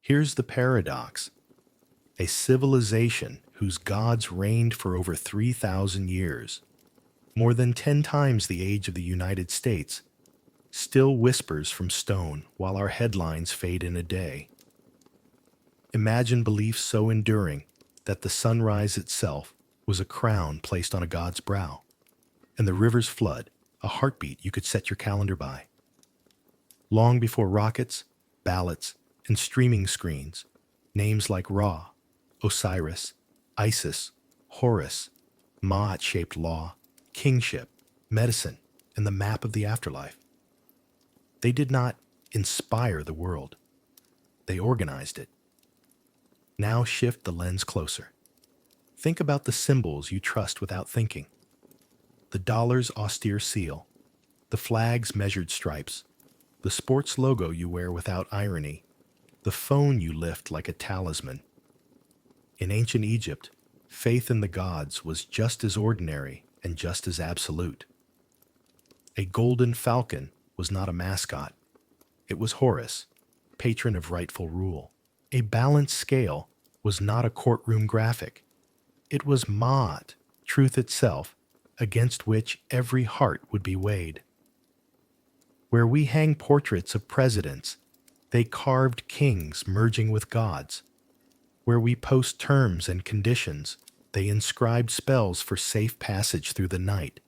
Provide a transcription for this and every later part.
Here's the paradox. A civilization whose gods reigned for over 3,000 years, more than 10 times the age of the United States, still whispers from stone while our headlines fade in a day. Imagine beliefs so enduring that the sunrise itself was a crown placed on a god's brow, and the river's flood a heartbeat you could set your calendar by. Long before rockets, ballots, and streaming screens, names like Ra, Osiris, Isis, Horus, Ma'at-shaped law, kingship, medicine, and the map of the afterlife. They did not inspire the world. They organized it. Now shift the lens closer. Think about the symbols you trust without thinking. The dollar's austere seal, the flag's measured stripes, the sports logo you wear without irony, the phone you lift like a talisman. In ancient Egypt, faith in the gods was just as ordinary and just as absolute. A golden falcon was not a mascot. It was Horus, patron of rightful rule. A balanced scale was not a courtroom graphic. It was Ma'at, truth itself, against which every heart would be weighed. Where we hang portraits of presidents, they carved kings merging with gods. Where we post terms and conditions, they inscribed spells for safe passage through the night.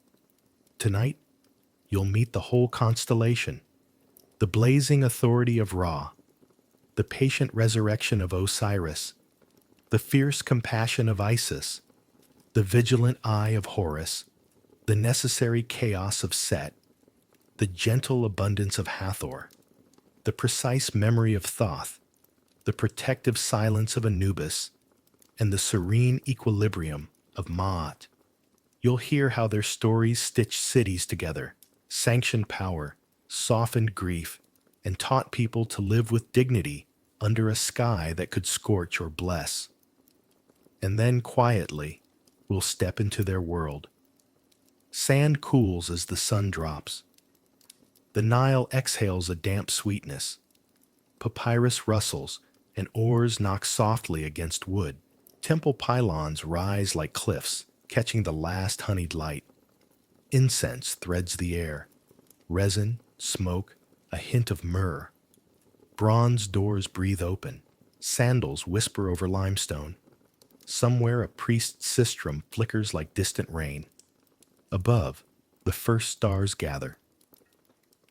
Tonight, you'll meet the whole constellation, the blazing authority of Ra, the patient resurrection of Osiris, the fierce compassion of Isis, the vigilant eye of Horus, the necessary chaos of Set, the gentle abundance of Hathor, the precise memory of Thoth, the protective silence of Anubis, and the serene equilibrium of Ma'at. You'll hear how their stories stitched cities together, sanctioned power, softened grief, and taught people to live with dignity under a sky that could scorch or bless. And then quietly, we'll step into their world. Sand cools as the sun drops. The Nile exhales a damp sweetness. Papyrus rustles, and oars knock softly against wood. Temple pylons rise like cliffs, catching the last honeyed light. Incense threads the air. Resin, smoke, a hint of myrrh. Bronze doors breathe open. Sandals whisper over limestone. Somewhere a priest's sistrum flickers like distant rain. Above, the first stars gather.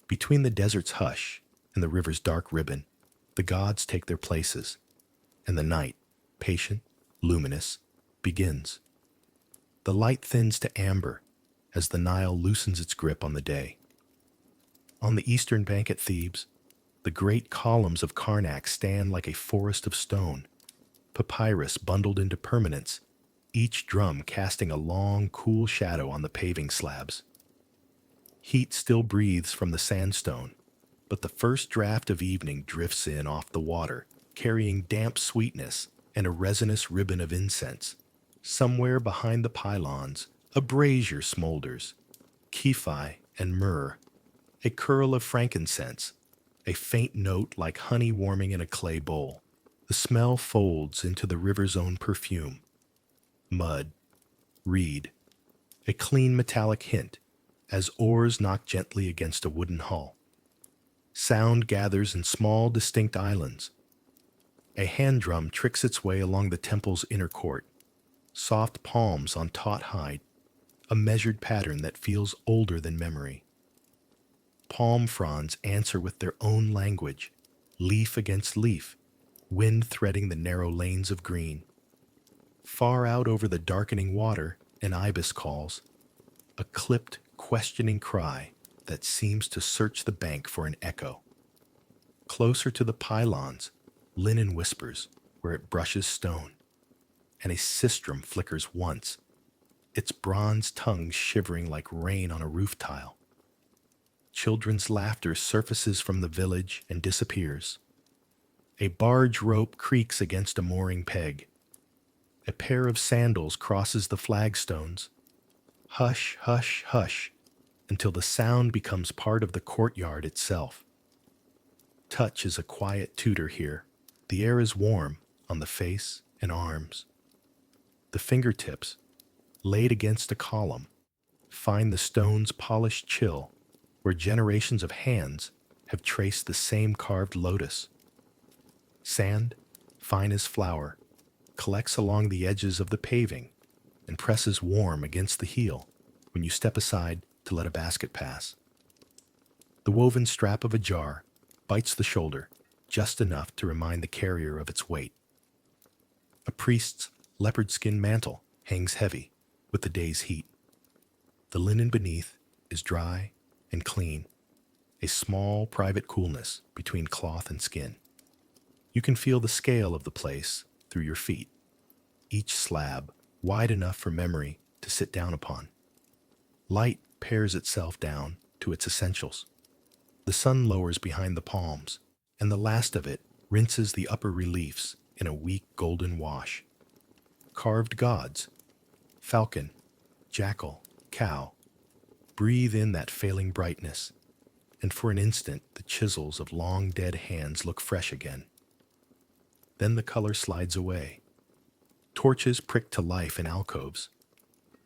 Between the desert's hush and the river's dark ribbon, the gods take their places, and the night, patient, luminous, begins. The light thins to amber as the Nile loosens its grip on the day. On the eastern bank at Thebes, the great columns of Karnak stand like a forest of stone, papyrus bundled into permanence, each drum casting a long, cool shadow on the paving slabs. Heat still breathes from the sandstone, but the first draft of evening drifts in off the water, carrying damp sweetness and a resinous ribbon of incense. Somewhere behind the pylons, a brazier smolders, kephi and myrrh, a curl of frankincense, a faint note like honey warming in a clay bowl. The smell folds into the river's own perfume. Mud, reed, a clean metallic hint as oars knock gently against a wooden hull. Sound gathers in small, distinct islands. A hand drum tricks its way along the temple's inner court. Soft palms on taut hide, a measured pattern that feels older than memory. Palm fronds answer with their own language, leaf against leaf, wind threading the narrow lanes of green. Far out over the darkening water, an ibis calls, a clipped, questioning cry that seems to search the bank for an echo. Closer to the pylons, linen whispers where it brushes stone, and a sistrum flickers once, its bronze tongue shivering like rain on a roof tile. Children's laughter surfaces from the village and disappears. A barge rope creaks against a mooring peg. A pair of sandals crosses the flagstones. Hush, hush, hush, until the sound becomes part of the courtyard itself. Touch is a quiet tutor here, The air is warm on the face and arms. The fingertips, laid against a column, find the stone's polished chill where generations of hands have traced the same carved lotus. Sand, fine as flour, collects along the edges of the paving and presses warm against the heel when you step aside to let a basket pass. The woven strap of a jar bites the shoulder just enough to remind the carrier of its weight. A priest's leopard skin mantle hangs heavy with the day's heat. The linen beneath is dry and clean, a small private coolness between cloth and skin. You can feel the scale of the place through your feet, each slab wide enough for memory to sit down upon. Light pares itself down to its essentials. The sun lowers behind the palms, and the last of it rinses the upper reliefs in a weak golden wash. Carved gods, falcon, jackal, cow, breathe in that failing brightness, and for an instant the chisels of long dead hands look fresh again. Then the color slides away. Torches prick to life in alcoves.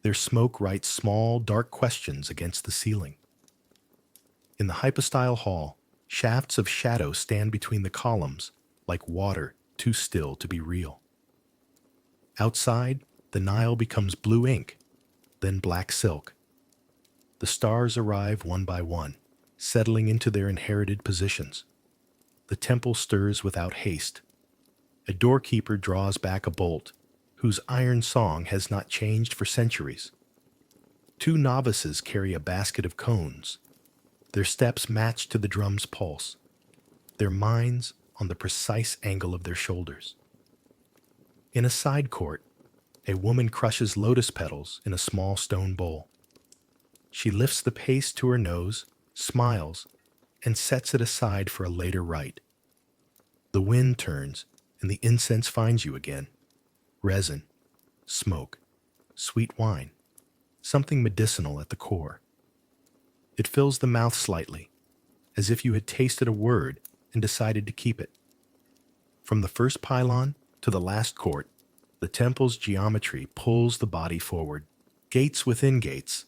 Their smoke writes small, dark questions against the ceiling. In the hypostyle hall, shafts of shadow stand between the columns like water too still to be real. Outside, the Nile becomes blue ink, then black silk. The stars arrive one by one, settling into their inherited positions. The temple stirs without haste. A doorkeeper draws back a bolt, whose iron song has not changed for centuries. Two novices carry a basket of cones. Their steps match to the drum's pulse, their minds on the precise angle of their shoulders. In a side court, a woman crushes lotus petals in a small stone bowl. She lifts the paste to her nose, smiles, and sets it aside for a later rite. The wind turns, and the incense finds you again. Resin, smoke, sweet wine, something medicinal at the core. It fills the mouth slightly, as if you had tasted a word and decided to keep it. From the first pylon to the last court, the temple's geometry pulls the body forward, gates within gates,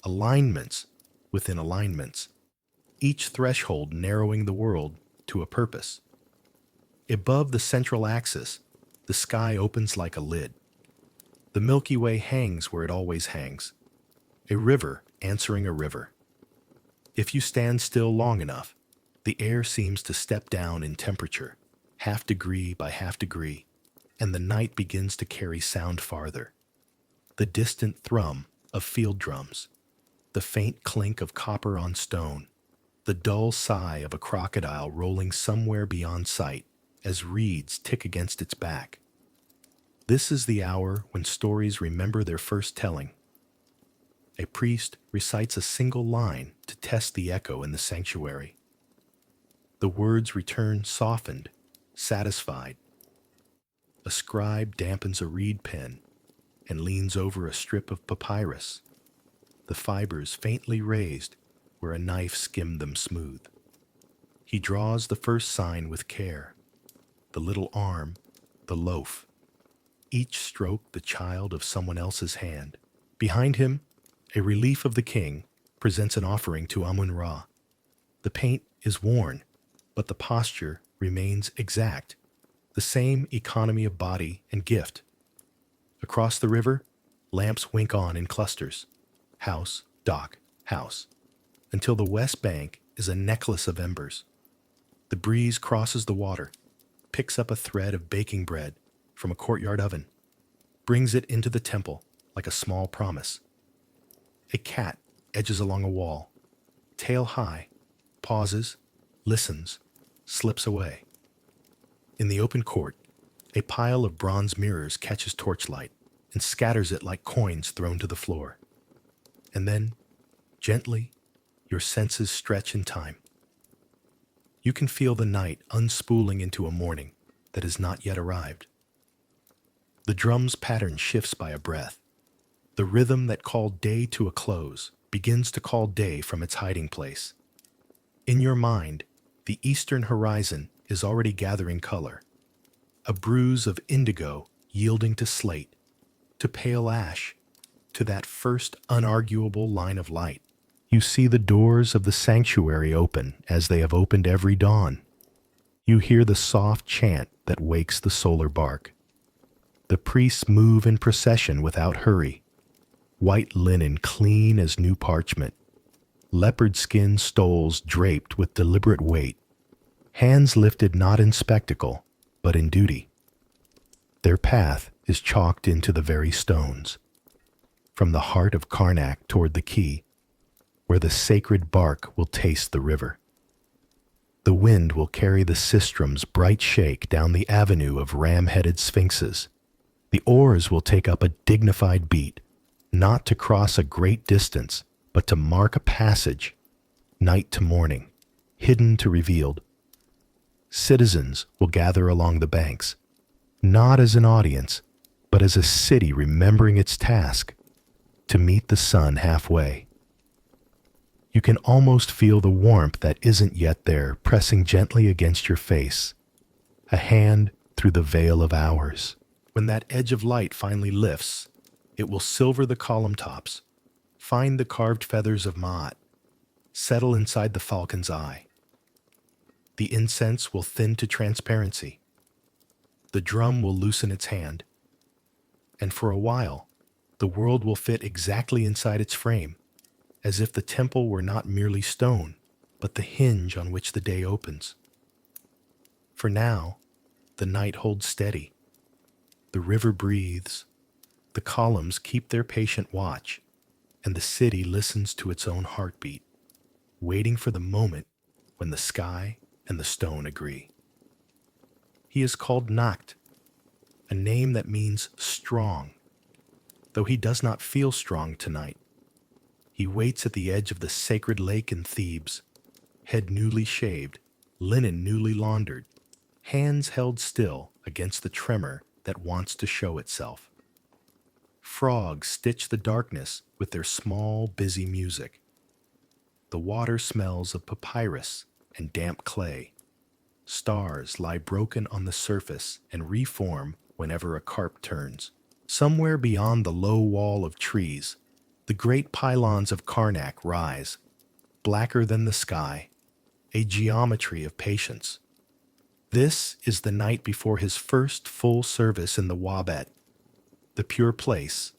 alignments within alignments, each threshold narrowing the world to a purpose. Above the central axis, the sky opens like a lid. The Milky Way hangs where it always hangs, a river answering a river. If you stand still long enough, the air seems to step down in temperature, half degree by half degree, and the night begins to carry sound farther. The distant thrum of field drums, the faint clink of copper on stone, the dull sigh of a crocodile rolling somewhere beyond sight as reeds tick against its back. This is the hour when stories remember their first telling. A priest recites a single line to test the echo in the sanctuary. The words return softened, satisfied. A scribe dampens a reed pen and leans over a strip of papyrus, the fibers faintly raised where a knife skimmed them smooth. He draws the first sign with care, the little arm, the loaf, each stroke the child of someone else's hand. Behind him, a relief of the king presents an offering to Amun-Ra. The paint is worn, but the posture remains exact, the same economy of body and gift. Across the river, lamps wink on in clusters, house, dock, house, until the west bank is a necklace of embers. The breeze crosses the water, picks up a thread of baking bread from a courtyard oven, brings it into the temple like a small promise. A cat edges along a wall, tail high, pauses, listens, slips away. In the open court, a pile of bronze mirrors catches torchlight and scatters it like coins thrown to the floor. And then, gently, your senses stretch in time. You can feel the night unspooling into a morning that has not yet arrived. The drum's pattern shifts by a breath. The rhythm that called day to a close begins to call day from its hiding place. In your mind, the eastern horizon is already gathering color, a bruise of indigo yielding to slate, to pale ash, to that first unarguable line of light. You see the doors of the sanctuary open as they have opened every dawn. You hear the soft chant that wakes the solar bark. The priests move in procession without hurry, white linen clean as new parchment, leopard skin stoles draped with deliberate weight, hands lifted not in spectacle, but in duty. Their path is chalked into the very stones. From the heart of Karnak toward the quay, where the sacred bark will taste the river. The wind will carry the sistrum's bright shake down the avenue of ram-headed sphinxes. The oars will take up a dignified beat, not to cross a great distance, but to mark a passage, night to morning, hidden to revealed. Citizens will gather along the banks, not as an audience, but as a city remembering its task, to meet the sun halfway. You can almost feel the warmth that isn't yet there pressing gently against your face, a hand through the veil of hours. When that edge of light finally lifts, it will silver the column tops, find the carved feathers of Maat, settle inside the falcon's eye. The incense will thin to transparency. The drum will loosen its hand. And for a while, the world will fit exactly inside its frame, as if the temple were not merely stone, but the hinge on which the day opens. For now, the night holds steady. The river breathes, the columns keep their patient watch, and the city listens to its own heartbeat, waiting for the moment when the sky and the stone agree. He is called Nacht, a name that means strong, though he does not feel strong tonight. He waits at the edge of the sacred lake in Thebes, head newly shaved, linen newly laundered, hands held still against the tremor that wants to show itself. Frogs stitch the darkness with their small, busy music. The water smells of papyrus and damp clay. Stars lie broken on the surface and reform whenever a carp turns. Somewhere beyond the low wall of trees, the great pylons of Karnak rise, blacker than the sky, a geometry of patience. This is the night before his first full service in the Wabet, the pure place,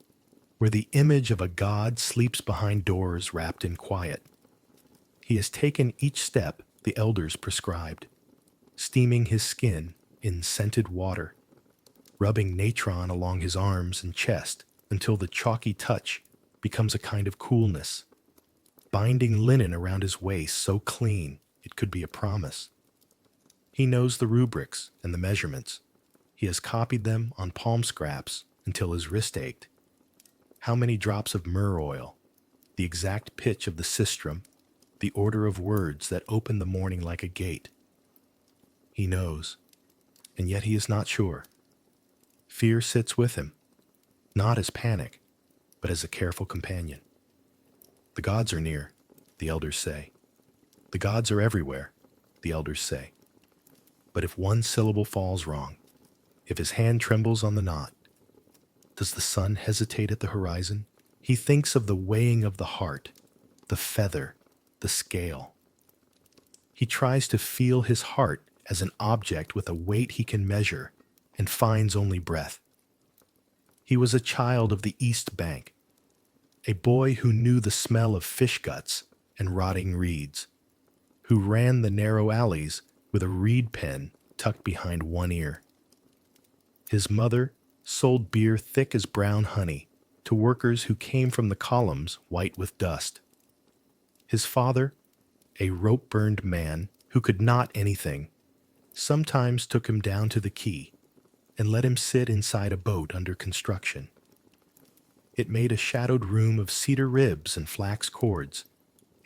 where the image of a god sleeps behind doors wrapped in quiet. He has taken each step the elders prescribed, steaming his skin in scented water, rubbing natron along his arms and chest until the chalky touch becomes a kind of coolness, binding linen around his waist so clean it could be a promise. He knows the rubrics and the measurements. He has copied them on palm scraps until his wrist ached. How many drops of myrrh oil, the exact pitch of the sistrum, the order of words that open the morning like a gate. He knows, and yet he is not sure. Fear sits with him, not as panic, but as a careful companion. The gods are near, the elders say. The gods are everywhere, the elders say. But if one syllable falls wrong, if his hand trembles on the knot, does the sun hesitate at the horizon? He thinks of the weighing of the heart, the feather, the scale. He tries to feel his heart as an object with a weight he can measure and finds only breath. He was a child of the East Bank, a boy who knew the smell of fish guts and rotting reeds, who ran the narrow alleys with a reed pen tucked behind one ear. His mother sold beer thick as brown honey to workers who came from the columns white with dust. His father, a rope-burned man who could not anything, sometimes took him down to the quay and let him sit inside a boat under construction. It made a shadowed room of cedar ribs and flax cords,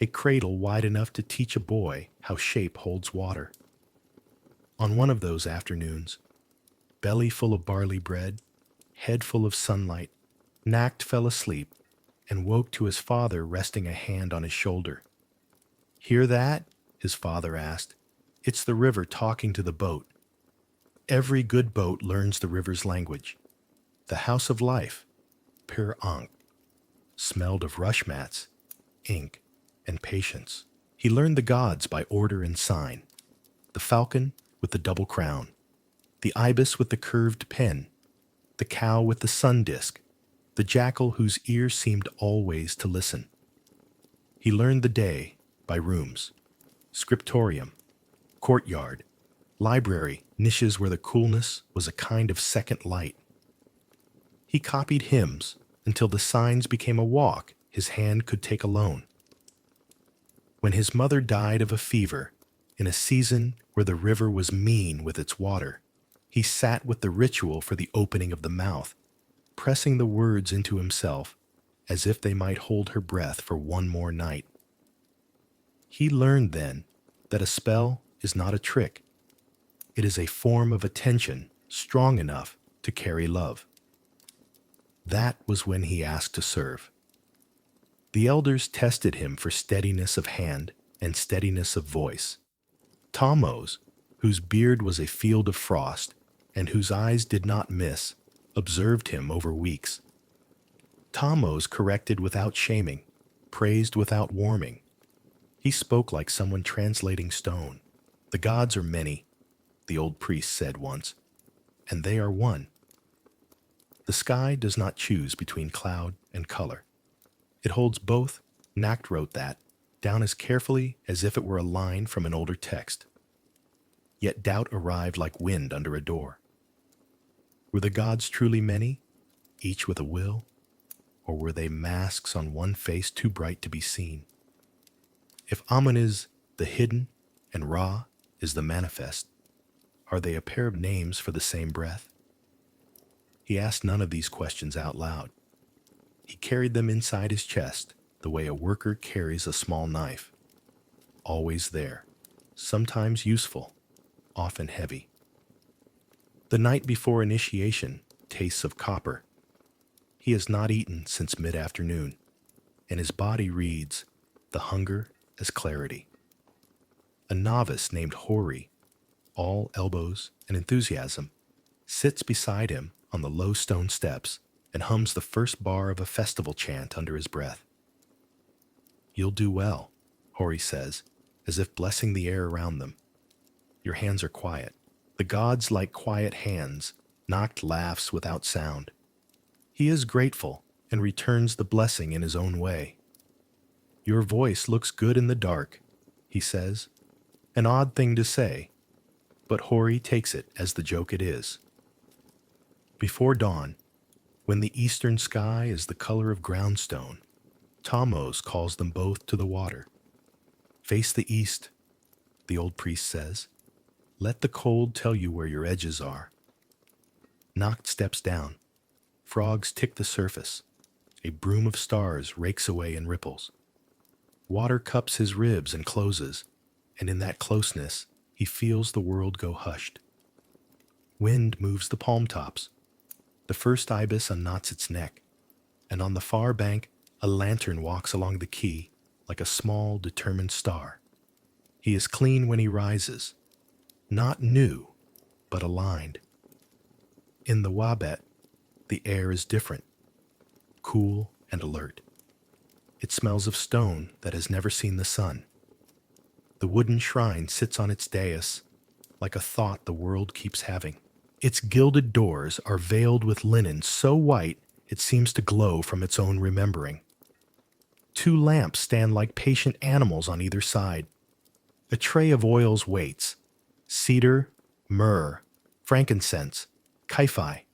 a cradle wide enough to teach a boy how shape holds water. On one of those afternoons, belly full of barley bread, head full of sunlight, Nacht fell asleep and woke to his father resting a hand on his shoulder. "Hear that?" his father asked. "It's the river talking to the boat." Every good boat learns the river's language. The house of life, per ankh, smelled of rush mats, ink, and patience. He learned the gods by order and sign. The falcon with the double crown, the ibis with the curved pen, the cow with the sun disk, the jackal whose ear seemed always to listen. He learned the day by rooms, scriptorium, courtyard, library, niches where the coolness was a kind of second light. He copied hymns until the signs became a walk his hand could take alone. When his mother died of a fever, in a season where the river was mean with its water, he sat with the ritual for the opening of the mouth, pressing the words into himself as if they might hold her breath for one more night. He learned then that a spell is not a trick. It is a form of attention strong enough to carry love. That was when he asked to serve. The elders tested him for steadiness of hand and steadiness of voice. Tammuz, whose beard was a field of frost and whose eyes did not miss, observed him over weeks. Tammuz corrected without shaming, praised without warming. He spoke like someone translating stone. The gods are many, the old priest said once, and they are one. The sky does not choose between cloud and color. It holds both. Nacht wrote that down as carefully as if it were a line from an older text. Yet doubt arrived like wind under a door. Were the gods truly many, each with a will, or were they masks on one face too bright to be seen? If Amun is the hidden and Ra is the manifest, are they a pair of names for the same breath? He asked none of these questions out loud. He carried them inside his chest the way a worker carries a small knife. Always there, sometimes useful, often heavy. The night before initiation tastes of copper. He has not eaten since mid-afternoon, and his body reads the hunger as clarity. A novice named Hori, all elbows and enthusiasm, sits beside him on the low stone steps and hums the first bar of a festival chant under his breath. "You'll do well," Hori says, as if blessing the air around them. "Your hands are quiet. The gods like quiet hands." Nacht laughs without sound. He is grateful and returns the blessing in his own way. "Your voice looks good in the dark," he says. An odd thing to say, but Hori takes it as the joke it is. Before dawn, when the eastern sky is the color of groundstone, Tammuz calls them both to the water. "Face the east," the old priest says. "Let the cold tell you where your edges are." Nacht steps down. Frogs tick the surface. A broom of stars rakes away in ripples. Water cups his ribs and closes, and in that closeness he feels the world go hushed. Wind moves the palm tops. The first ibis unknots its neck, and on the far bank a lantern walks along the quay like a small, determined star. He is clean when he rises, not new, but aligned. In the Wabet, the air is different, cool and alert. It smells of stone that has never seen the sun. The wooden shrine sits on its dais like a thought the world keeps having. Its gilded doors are veiled with linen so white it seems to glow from its own remembering. 2 lamps stand like patient animals on either side. A tray of oils waits: cedar, myrrh, frankincense, kyphi,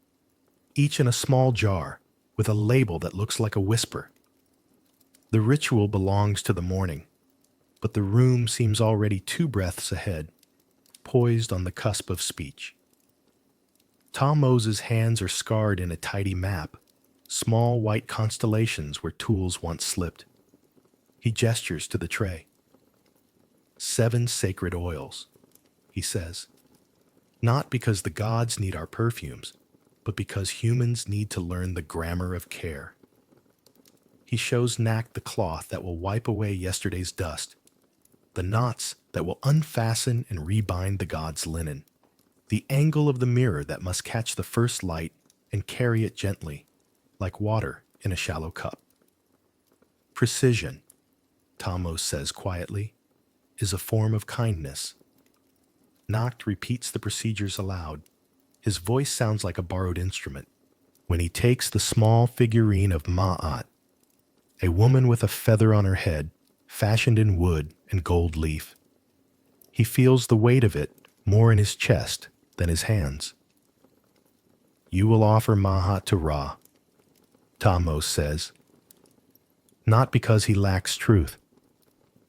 each in a small jar with a label that looks like a whisper. The ritual belongs to the morning, but the room seems already 2 breaths ahead, poised on the cusp of speech. Tammuz's hands are scarred in a tidy map, small white constellations where tools once slipped. He gestures to the tray. 7 sacred oils, he says. Not because the gods need our perfumes, but because humans need to learn the grammar of care. He shows Nacht the cloth that will wipe away yesterday's dust, the knots that will unfasten and rebind the gods' linen, the angle of the mirror that must catch the first light and carry it gently, like water in a shallow cup. Precision, Thamos says quietly, is a form of kindness. Nacht repeats the procedures aloud. His voice sounds like a borrowed instrument. When he takes the small figurine of Ma'at, a woman with a feather on her head, fashioned in wood and gold leaf, he feels the weight of it more in his chest than his hands. You will offer Ma'at to Ra, Thamos says, not because he lacks truth,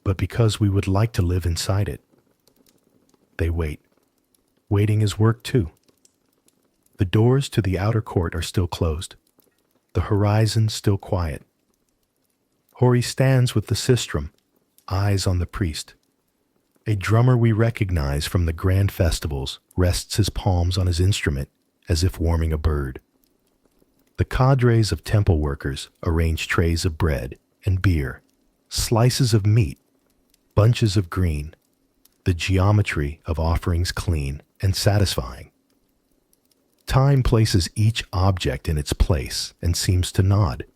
but because we would like to live inside it. They wait. Waiting is work too. The doors to the outer court are still closed, the horizon still quiet. Hori stands with the sistrum, eyes on the priest. A drummer we recognize from the grand festivals rests his palms on his instrument as if warming a bird. The cadres of temple workers arrange trays of bread and beer, slices of meat, bunches of green, the geometry of offerings clean and satisfying. Time places each object in its place and seems to nod.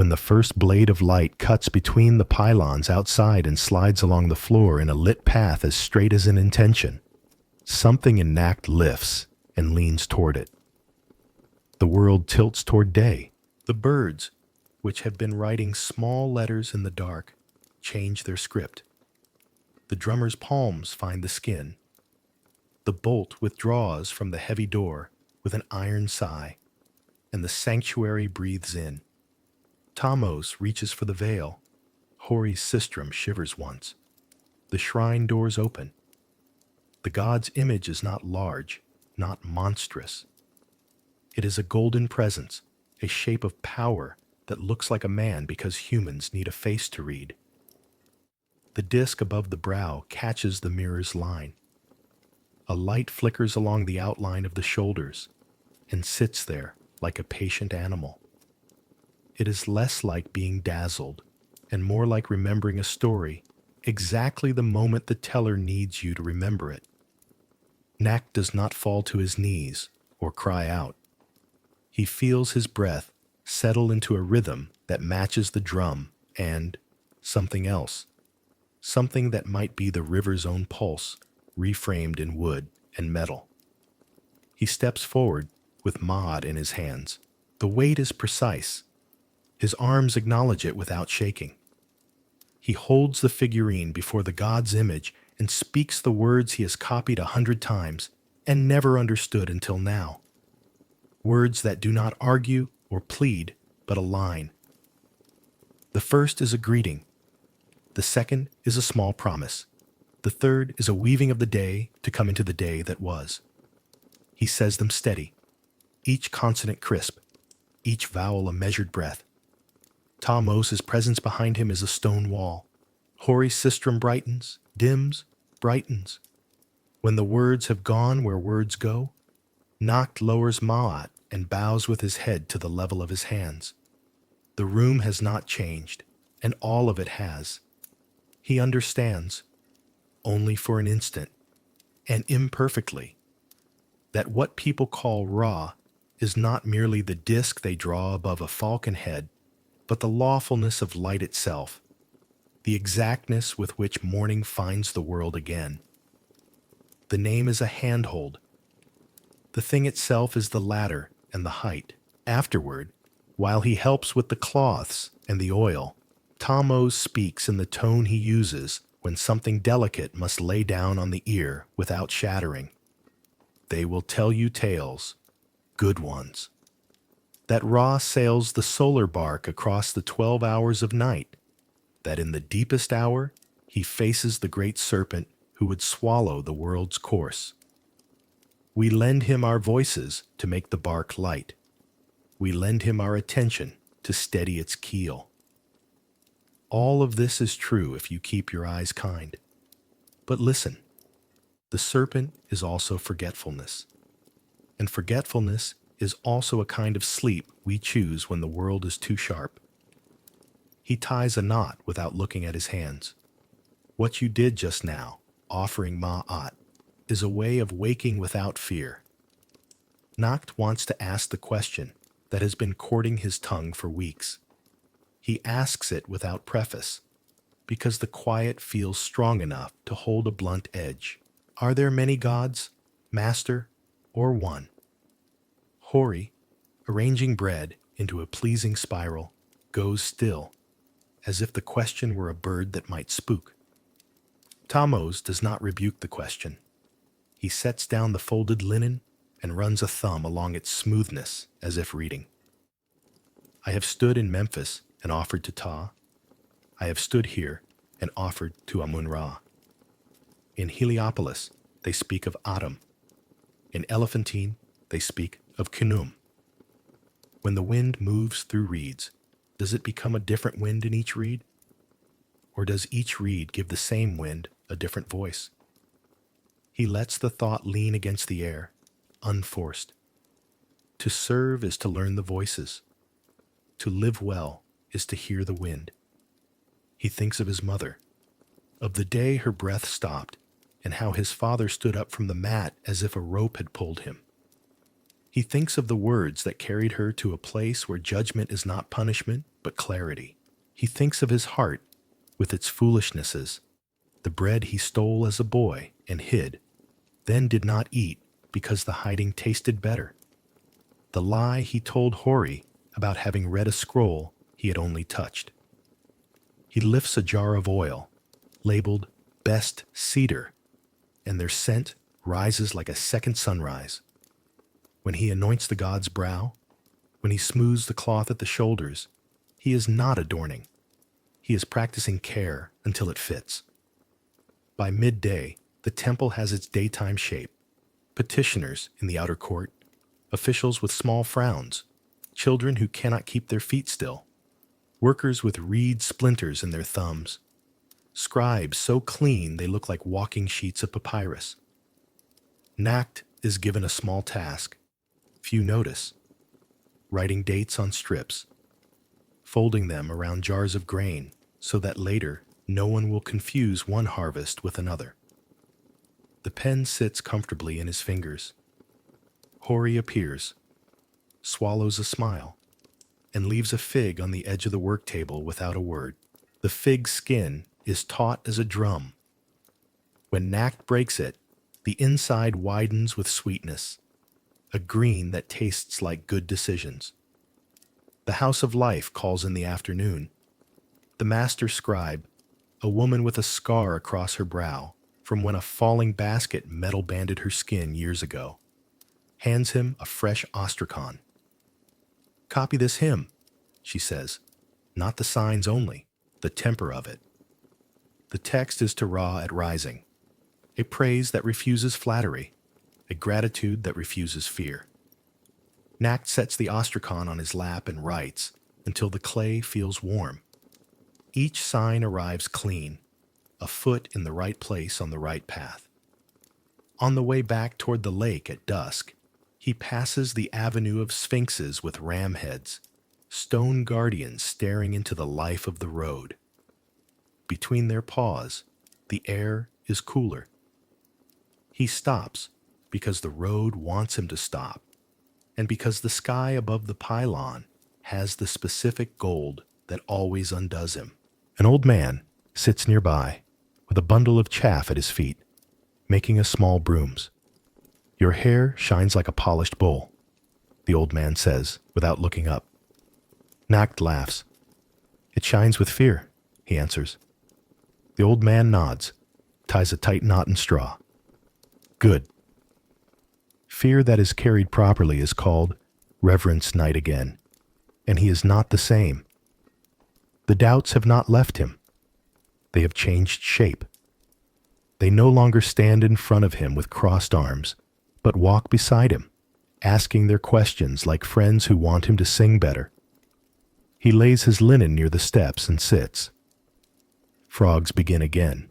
When the first blade of light cuts between the pylons outside and slides along the floor in a lit path as straight as an intention, something in Nacht lifts and leans toward it. The world tilts toward day. The birds, which have been writing small letters in the dark, change their script. The drummer's palms find the skin. The bolt withdraws from the heavy door with an iron sigh, and the sanctuary breathes in. Thamos reaches for the veil. Hori's sistrum shivers once. The shrine doors open. The god's image is not large, not monstrous. It is a golden presence, a shape of power that looks like a man because humans need a face to read. The disk above the brow catches the mirror's line. A light flickers along the outline of the shoulders and sits there like a patient animal. It is less like being dazzled and more like remembering a story exactly the moment the teller needs you to remember it. Nacht does not fall to his knees or cry out. He feels his breath settle into a rhythm that matches the drum and something else, something that might be the river's own pulse, reframed in wood and metal. He steps forward with Ma'at in his hands. The weight is precise. His arms acknowledge it without shaking. He holds the figurine before the god's image and speaks the words he has copied 100 times and never understood until now. Words that do not argue or plead, but align. The first is a greeting. The second is a small promise. The third is a weaving of the day to come into the day that was. He says them steady, each consonant crisp, each vowel a measured breath. Thamos' presence behind him is a stone wall. Hori's sistrum brightens, dims, brightens. When the words have gone where words go, Nacht lowers Ma'at and bows with his head to the level of his hands. The room has not changed, and all of it has. He understands, only for an instant, and imperfectly, that what people call Ra is not merely the disk they draw above a falcon head, but the lawfulness of light itself, the exactness with which morning finds the world again. The name is a handhold. The thing itself is the ladder and the height. Afterward, while he helps with the cloths and the oil, Thamos speaks in the tone he uses when something delicate must lay down on the ear without shattering. They will tell you tales, good ones. That Ra sails the solar bark across the 12 hours of night, that in the deepest hour he faces the great serpent who would swallow the world's course. We lend him our voices to make the bark light. We lend him our attention to steady its keel. All of this is true if you keep your eyes kind. But listen, the serpent is also forgetfulness. And forgetfulness is also a kind of sleep we choose when the world is too sharp. He ties a knot without looking at his hands. What you did just now, offering Ma'at, is a way of waking without fear. Nacht wants to ask the question that has been courting his tongue for weeks. He asks it without preface, because the quiet feels strong enough to hold a blunt edge. Are there many gods, master, or one? Hori, arranging bread into a pleasing spiral, goes still, as if the question were a bird that might spook. Tammuz does not rebuke the question. He sets down the folded linen and runs a thumb along its smoothness as if reading. I have stood in Memphis and offered to Ptah. I have stood here and offered to Amun-Ra. In Heliopolis, they speak of Atum. In Elephantine, they speak of Khnum. When the wind moves through reeds, does it become a different wind in each reed? Or does each reed give the same wind a different voice? He lets the thought lean against the air, unforced. To serve is to learn the voices. To live well is to hear the wind. He thinks of his mother, of the day her breath stopped, and how his father stood up from the mat as if a rope had pulled him. He thinks of the words that carried her to a place where judgment is not punishment, but clarity. He thinks of his heart, with its foolishnesses, the bread he stole as a boy and hid, then did not eat because the hiding tasted better. The lie he told Hori about having read a scroll he had only touched. He lifts a jar of oil, labeled Best Cedar, and their scent rises like a second sunrise. When he anoints the god's brow, when he smooths the cloth at the shoulders, he is not adorning. He is practicing care until it fits. By midday, the temple has its daytime shape. Petitioners in the outer court, officials with small frowns, children who cannot keep their feet still, workers with reed splinters in their thumbs, scribes so clean they look like walking sheets of papyrus. Nacht is given a small task. Few notice. Writing dates on strips, folding them around jars of grain so that later no one will confuse one harvest with another. The pen sits comfortably in his fingers. Hori appears, swallows a smile, and leaves a fig on the edge of the work table without a word. The fig's skin is taut as a drum. When Nacht breaks it, the inside widens with sweetness, a green that tastes like good decisions. The House of Life calls in the afternoon. The master scribe, a woman with a scar across her brow from when a falling basket metal-banded her skin years ago, hands him a fresh ostrakhan. Copy this hymn, she says, not the signs only, the temper of it. The text is to Ra at rising, a praise that refuses flattery, a gratitude that refuses fear. Nacht sets the ostrakhan on his lap and writes until the clay feels warm. Each sign arrives clean, a foot in the right place on the right path. On the way back toward the lake at dusk, he passes the avenue of sphinxes with ram heads, stone guardians staring into the life of the road. Between their paws, the air is cooler. He stops because the road wants him to stop, and because the sky above the pylon has the specific gold that always undoes him. An old man sits nearby with a bundle of chaff at his feet, making a small brooms. Your hair shines like a polished bowl, the old man says without looking up. Nacht laughs. It shines with fear, he answers. The old man nods, ties a tight knot in straw. Good. Fear that is carried properly is called reverence night again, and he is not the same. The doubts have not left him. They have changed shape. They no longer stand in front of him with crossed arms, but walk beside him, asking their questions like friends who want him to sing better. He lays his linen near the steps and sits. Frogs begin again.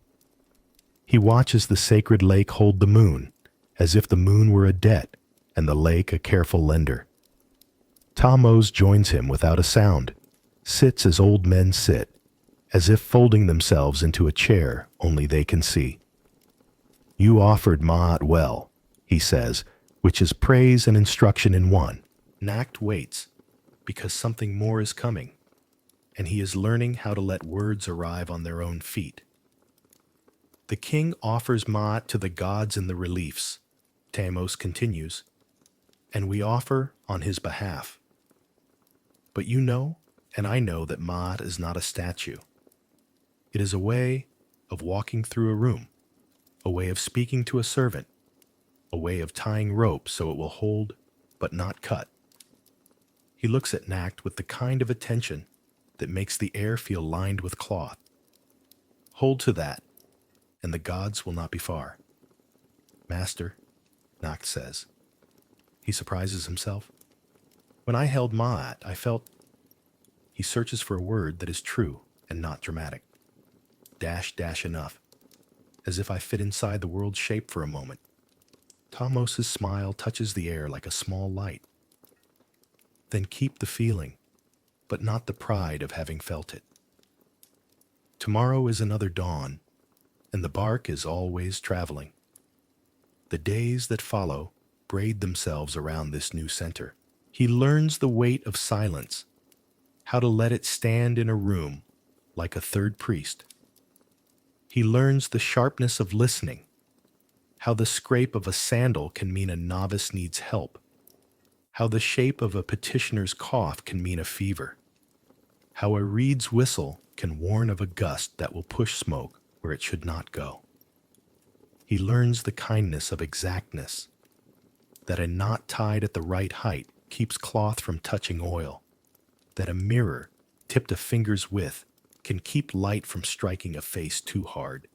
He watches the sacred lake hold the moon, as if the moon were a debt and the lake a careful lender. Tammuz joins him without a sound, sits as old men sit, as if folding themselves into a chair only they can see. You offered Ma'at well, he says, which is praise and instruction in one. Nacht waits, because something more is coming, and he is learning how to let words arrive on their own feet. The king offers Ma'at to the gods in the reliefs, Tamos continues, and we offer on his behalf. But you know, and I know that Ma'at is not a statue. It is a way of walking through a room, a way of speaking to a servant, a way of tying rope so it will hold but not cut. He looks at Nacht with the kind of attention that makes the air feel lined with cloth. Hold to that, and the gods will not be far. Master, Nacht says. He surprises himself. When I held Ma'at, I felt... He searches for a word that is true and not dramatic. Dash enough, as if I fit inside the world's shape for a moment. Thamos' smile touches the air like a small light. Then keep the feeling, but not the pride of having felt it. Tomorrow is another dawn, and the bark is always traveling. The days that follow braid themselves around this new center. He learns the weight of silence, how to let it stand in a room like a third priest. He learns the sharpness of listening, how the scrape of a sandal can mean a novice needs help, how the shape of a petitioner's cough can mean a fever, how a reed's whistle can warn of a gust that will push smoke where it should not go. He learns the kindness of exactness, that a knot tied at the right height keeps cloth from touching oil, that a mirror tipped a finger's width can keep light from striking a face too hard.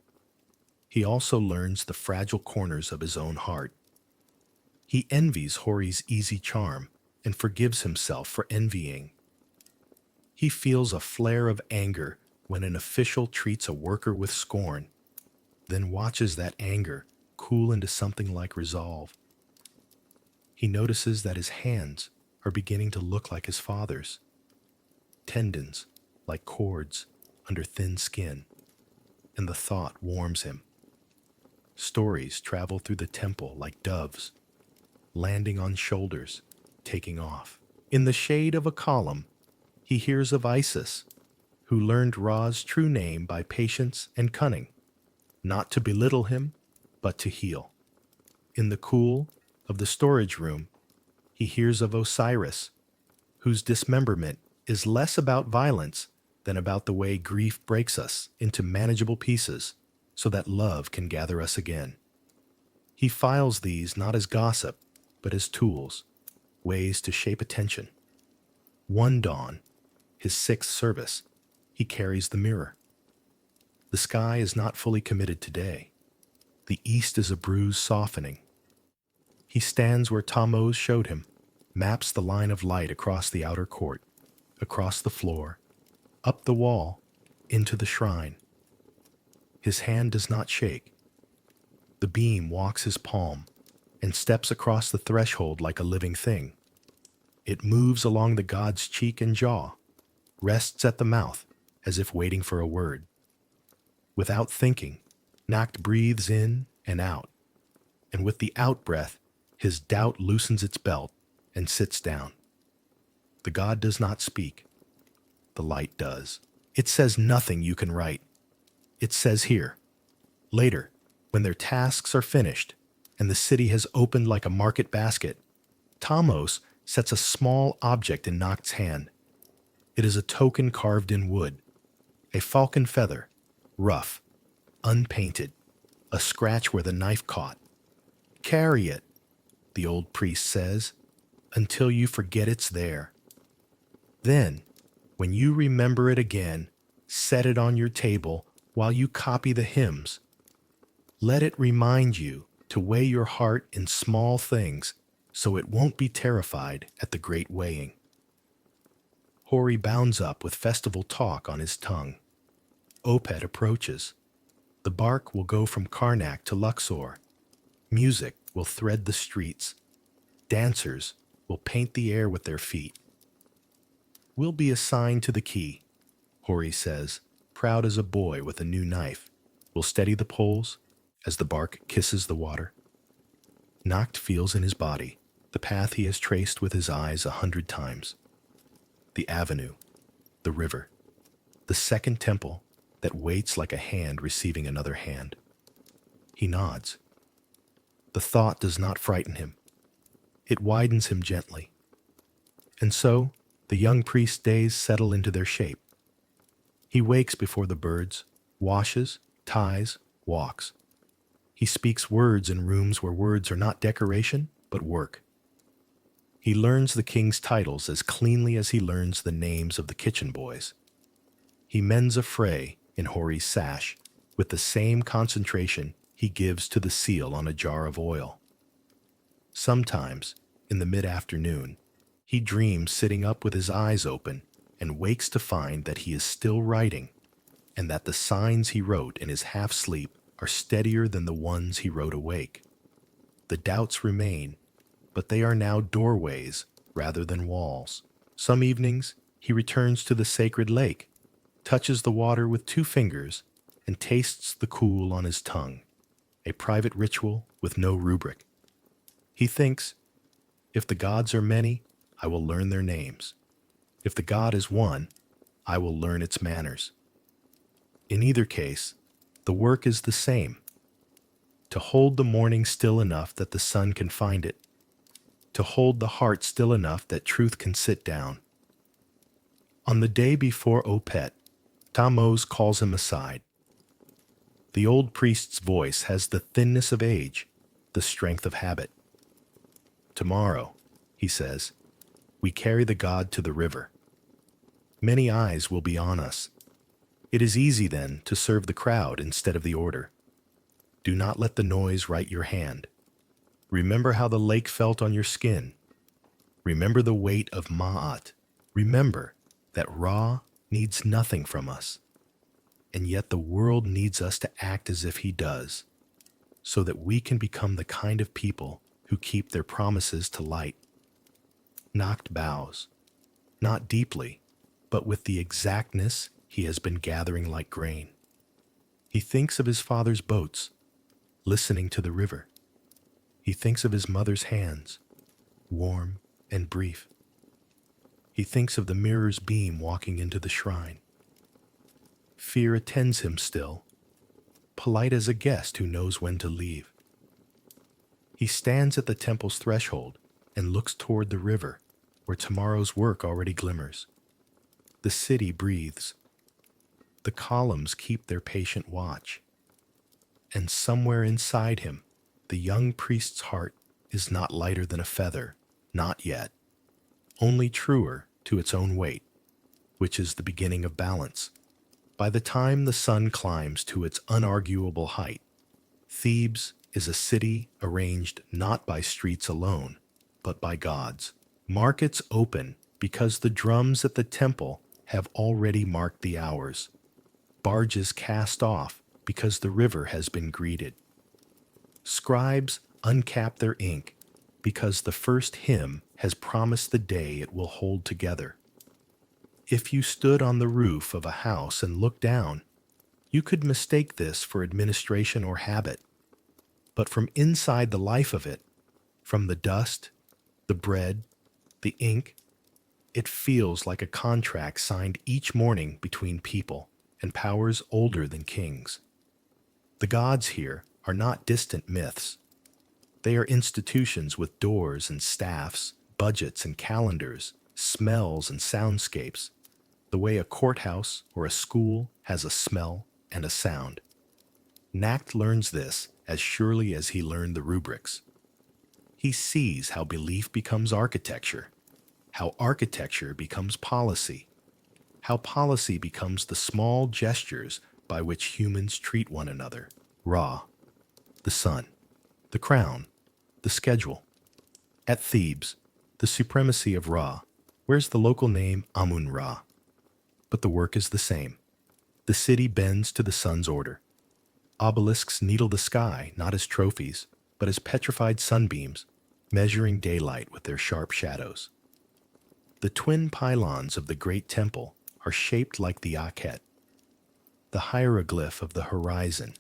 He also learns the fragile corners of his own heart. He envies Hori's easy charm and forgives himself for envying. He feels a flare of anger when an official treats a worker with scorn, then watches that anger cool into something like resolve. He notices that his hands are beginning to look like his father's, tendons like cords under thin skin, and the thought warms him. Stories travel through the temple like doves, landing on shoulders, taking off. In the shade of a column, he hears of Isis, who learned Ra's true name by patience and cunning, not to belittle him, but to heal. In the cool of the storage room, he hears of Osiris, whose dismemberment is less about violence than about the way grief breaks us into manageable pieces so that love can gather us again. He files these not as gossip, but as tools, ways to shape attention. One dawn, his sixth service, he carries the mirror. The sky is not fully committed today. The east is a bruise softening. He stands where Tammuz showed him, maps the line of light across the outer court, across the floor, up the wall, into the shrine. His hand does not shake. The beam walks his palm and steps across the threshold like a living thing. It moves along the god's cheek and jaw, rests at the mouth as if waiting for a word. Without thinking, Nacht breathes in and out, and with the out-breath, his doubt loosens its belt and sits down. The god does not speak. The light does. It says nothing you can write. It says here. Later, when their tasks are finished and the city has opened like a market basket, Tammuz sets a small object in Nacht's hand. It is a token carved in wood, a falcon feather, rough, unpainted, a scratch where the knife caught. Carry it, the old priest says, until you forget it's there. Then, when you remember it again, set it on your table while you copy the hymns. Let it remind you to weigh your heart in small things so it won't be terrified at the great weighing. Hori bounds up with festival talk on his tongue. Opet approaches. The bark will go from Karnak to Luxor. Music will thread the streets. Dancers will paint the air with their feet. We'll be assigned to the key, Hori says, proud as a boy with a new knife. We'll steady the poles, as the bark kisses the water. Nacht feels in his body the path he has traced with his eyes 100 times. The avenue, the river, the second temple that waits like a hand receiving another hand. He nods. The thought does not frighten him. It widens him gently. And so, the young priest's days settle into their shape. He wakes before the birds, washes, ties, walks. He speaks words in rooms where words are not decoration, but work. He learns the king's titles as cleanly as he learns the names of the kitchen boys. He mends a fray in Hori's sash with the same concentration he gives to the seal on a jar of oil. Sometimes, in the mid-afternoon, he dreams sitting up with his eyes open and wakes to find that he is still writing and that the signs he wrote in his half-sleep are steadier than the ones he wrote awake. The doubts remain, but they are now doorways rather than walls. Some evenings, he returns to the sacred lake, touches the water with 2 fingers, and tastes the cool on his tongue, a private ritual with no rubric. He thinks, if the gods are many, I will learn their names. If the god is one, I will learn its manners. In either case, the work is the same: to hold the morning still enough that the sun can find it, to hold the heart still enough that truth can sit down. On the day before Opet, Tammuz calls him aside. The old priest's voice has the thinness of age, the strength of habit. Tomorrow, he says, we carry the god to the river. Many eyes will be on us. It is easy then to serve the crowd instead of the order. Do not let the noise write your hand. Remember how the lake felt on your skin. Remember the weight of Ma'at. Remember that Ra needs nothing from us, and yet the world needs us to act as if he does, so that we can become the kind of people who keep their promises to light. Nacht bows, not deeply, but with the exactness he has been gathering like grain. He thinks of his father's boats, listening to the river. He thinks of his mother's hands, warm and brief. He thinks of the mirror's beam walking into the shrine. Fear attends him still, polite as a guest who knows when to leave. He stands at the temple's threshold and looks toward the river, where tomorrow's work already glimmers. The city breathes. The columns keep their patient watch. And somewhere inside him, the young priest's heart is not lighter than a feather, not yet, only truer to its own weight, which is the beginning of balance. By the time the sun climbs to its unarguable height, Thebes is a city arranged not by streets alone, but by gods. Markets open because the drums at the temple have already marked the hours. Barges cast off because the river has been greeted. Scribes uncap their ink because the first hymn has promised the day it will hold together. If you stood on the roof of a house and looked down, you could mistake this for administration or habit. But from inside the life of it, from the dust, the bread, the ink, it feels like a contract signed each morning between people and powers older than kings. The gods here are not distant myths. They are institutions with doors and staffs, budgets and calendars, smells and soundscapes, the way a courthouse or a school has a smell and a sound. Nacht learns this as surely as he learned the rubrics. He sees how belief becomes architecture, how architecture becomes policy, how policy becomes the small gestures by which humans treat one another. Ra, the sun, the crown, the schedule. At Thebes, the supremacy of Ra wears the local name Amun-Ra. But the work is the same. The city bends to the sun's order. Obelisks needle the sky not as trophies, but as petrified sunbeams, measuring daylight with their sharp shadows. The twin pylons of the great temple are shaped like the Akhet, the hieroglyph of the horizon,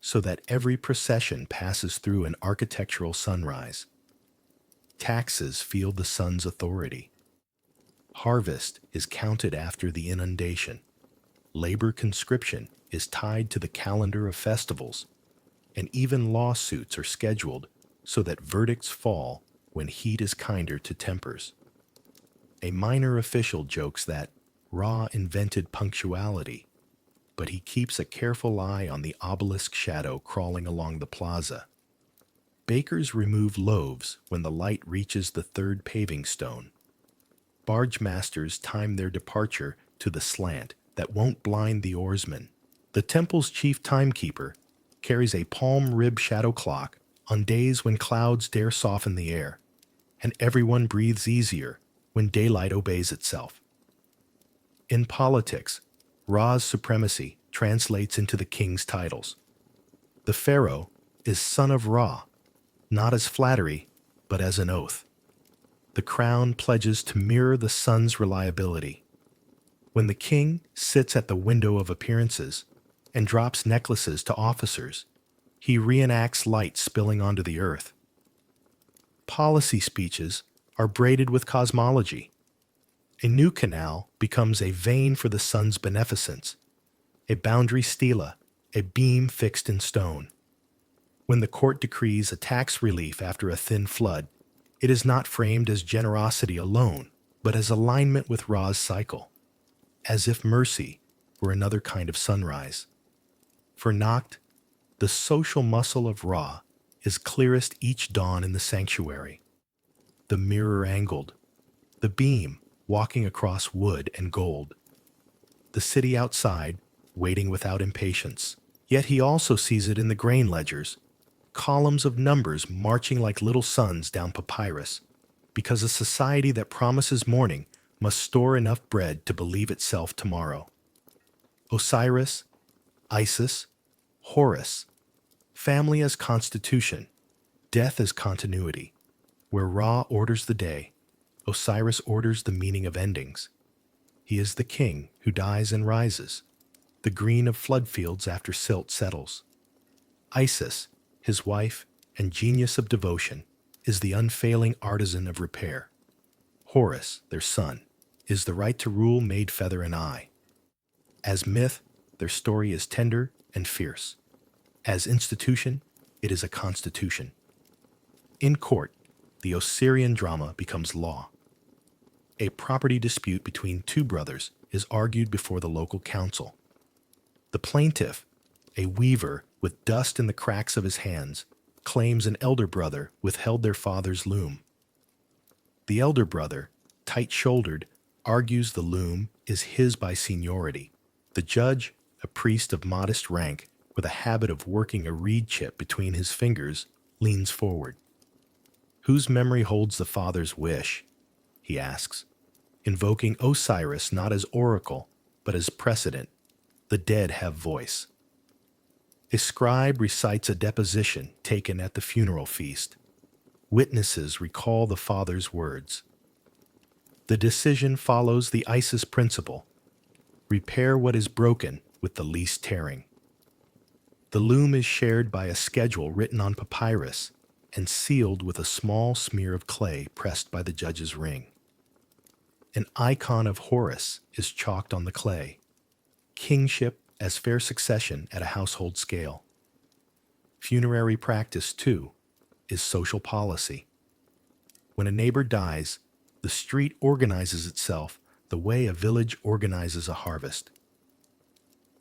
so that every procession passes through an architectural sunrise. Taxes feel the sun's authority. Harvest is counted after the inundation. Labor conscription is tied to the calendar of festivals, and even lawsuits are scheduled so that verdicts fall when heat is kinder to tempers. A minor official jokes that Ra invented punctuality, but he keeps a careful eye on the obelisk shadow crawling along the plaza. Bakers remove loaves when the light reaches the third paving stone. Barge masters time their departure to the slant that won't blind the oarsmen. The temple's chief timekeeper carries a palm rib shadow clock on days when clouds dare soften the air, and everyone breathes easier when daylight obeys itself. In politics, Ra's supremacy translates into the king's titles. The pharaoh is son of Ra, not as flattery, but as an oath. The crown pledges to mirror the sun's reliability. When the king sits at the window of appearances and drops necklaces to officers, he reenacts light spilling onto the earth. Policy speeches are braided with cosmology. A new canal becomes a vein for the sun's beneficence, a boundary stela, a beam fixed in stone. When the court decrees a tax relief after a thin flood, it is not framed as generosity alone, but as alignment with Ra's cycle, as if mercy were another kind of sunrise. For Nacht, the social muscle of Ra is clearest each dawn in the sanctuary. The mirror angled, the beam walking across wood and gold. The city outside, waiting without impatience. Yet he also sees it in the grain ledgers, columns of numbers marching like little suns down papyrus, because a society that promises morning must store enough bread to believe itself tomorrow. Osiris, Isis, Horus, family as constitution, death as continuity. Where Ra orders the day, Osiris orders the meaning of endings. He is the king who dies and rises, the green of flood fields after silt settles. Isis, his wife and genius of devotion, is the unfailing artisan of repair. Horus, their son, is the right to rule made feather and eye. As myth, their story is tender and fierce. As institution, it is a constitution. In court, the Osirian drama becomes law. A property dispute between two brothers is argued before the local council. The plaintiff, a weaver with dust in the cracks of his hands, claims an elder brother withheld their father's loom. The elder brother, tight-shouldered, argues the loom is his by seniority. The judge, a priest of modest rank with a habit of working a reed chip between his fingers, leans forward. Whose memory holds the father's wish? He asks, invoking Osiris not as oracle, but as precedent. The dead have voice. A scribe recites a deposition taken at the funeral feast. Witnesses recall the father's words. The decision follows the Isis principle: repair what is broken with the least tearing. The loom is shared by a schedule written on papyrus and sealed with a small smear of clay pressed by the judge's ring. An icon of Horus is chalked on the clay. Kingship as fair succession at a household scale. Funerary practice, too, is social policy. When a neighbor dies, the street organizes itself the way a village organizes a harvest.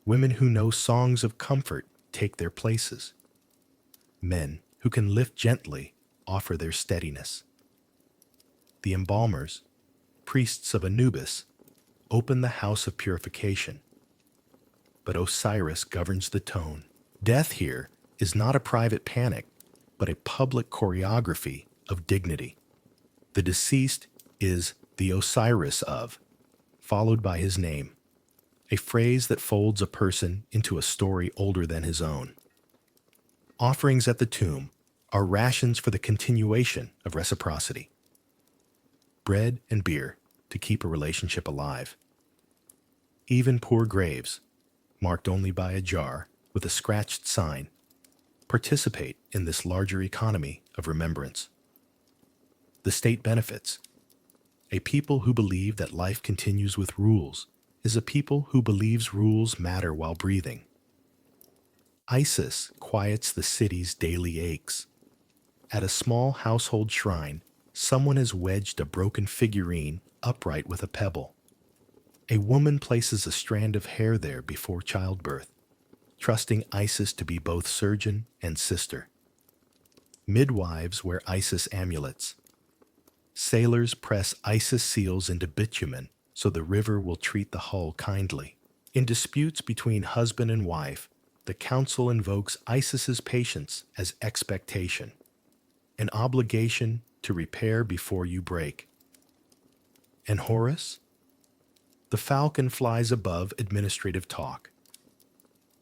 Women who know songs of comfort take their places. Men who can lift gently offer their steadiness. The embalmers, priests of Anubis, open the house of purification. But Osiris governs the tone. Death here is not a private panic, but a public choreography of dignity. The deceased is the Osiris of, followed by his name, a phrase that folds a person into a story older than his own. Offerings at the tomb are rations for the continuation of reciprocity. Bread and beer to keep a relationship alive. Even poor graves, marked only by a jar with a scratched sign, participate in this larger economy of remembrance. The state benefits. A people who believe that life continues with rules is a people who believes rules matter while breathing. Isis quiets the city's daily aches. At a small household shrine, someone has wedged a broken figurine upright with a pebble. A woman places a strand of hair there before childbirth, trusting Isis to be both surgeon and sister. Midwives wear Isis amulets. Sailors press Isis seals into bitumen so the river will treat the hull kindly. In disputes between husband and wife, the council invokes Isis's patience as expectation, an obligation to repair before you break. And Horus? The falcon flies above administrative talk.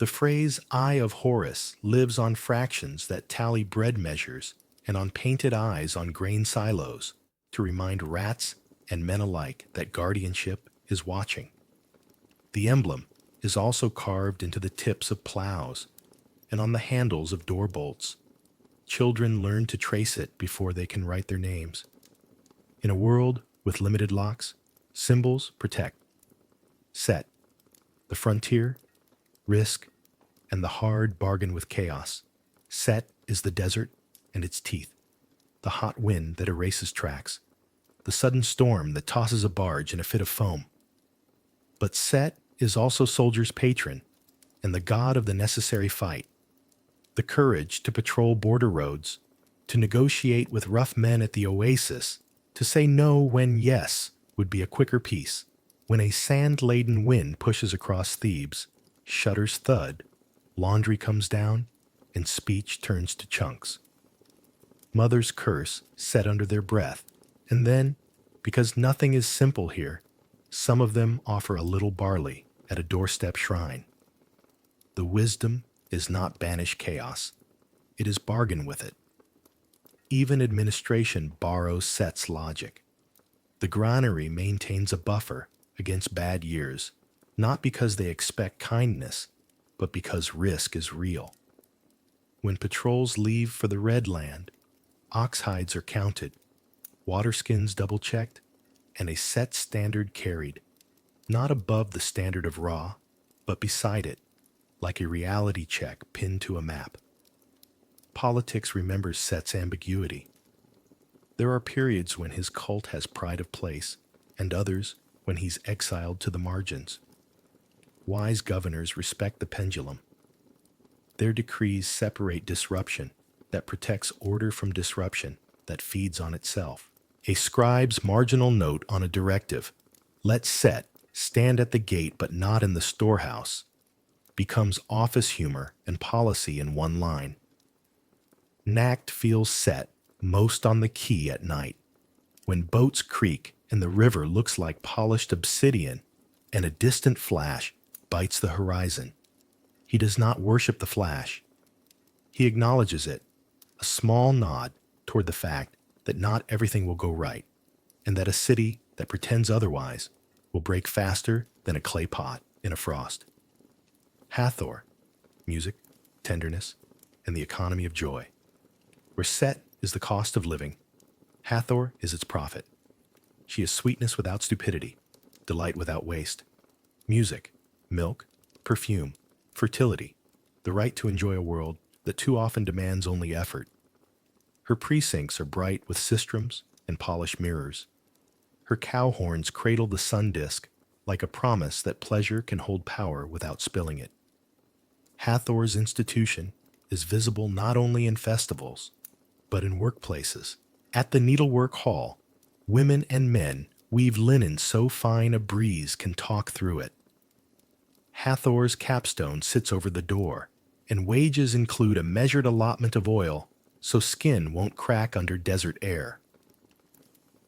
The phrase Eye of Horus lives on fractions that tally bread measures and on painted eyes on grain silos to remind rats and men alike that guardianship is watching. The emblem is also carved into the tips of plows and on the handles of door bolts. Children learn to trace it before they can write their names. In a world with limited locks, symbols protect. Set, the frontier, risk, and the hard bargain with chaos. Set is the desert and its teeth, the hot wind that erases tracks, the sudden storm that tosses a barge in a fit of foam. But Set is also soldier's patron and the god of the necessary fight, the courage to patrol border roads, to negotiate with rough men at the oasis, to say no when yes would be a quicker peace. When a sand-laden wind pushes across Thebes, shutters thud, laundry comes down, and speech turns to chunks. Mothers curse, set under their breath, and then, because nothing is simple here, some of them offer a little barley at a doorstep shrine. The wisdom is not banish chaos, it is bargain with it. Even administration borrows Set's logic. The granary maintains a buffer against bad years, not because they expect kindness, but because risk is real. When patrols leave for the Red Land, ox hides are counted, water skins double-checked, and a set standard carried, not above the standard of raw, but beside it, like a reality check pinned to a map. Politics remembers Set's ambiguity. There are periods when his cult has pride of place, and others when he's exiled to the margins. Wise governors respect the pendulum. Their decrees separate disruption that protects order from disruption that feeds on itself. A scribe's marginal note on a directive, let Set stand at the gate but not in the storehouse, becomes office humor and policy in one line. Nacht feels Set most on the quay at night, when boats creak and the river looks like polished obsidian and a distant flash bites the horizon. He does not worship the flash. He acknowledges it, a small nod toward the fact that not everything will go right, and that a city that pretends otherwise will break faster than a clay pot in a frost. Hathor, music, tenderness, and the economy of joy. Where Set is the cost of living, Hathor is its profit. She is sweetness without stupidity, delight without waste. Music, milk, perfume, fertility, the right to enjoy a world that too often demands only effort. Her precincts are bright with sistrums and polished mirrors. Her cow horns cradle the sun disk like a promise that pleasure can hold power without spilling it. Hathor's institution is visible not only in festivals, but in workplaces. At the needlework hall, women and men weave linen so fine a breeze can talk through it. Hathor's capstone sits over the door, and wages include a measured allotment of oil so skin won't crack under desert air.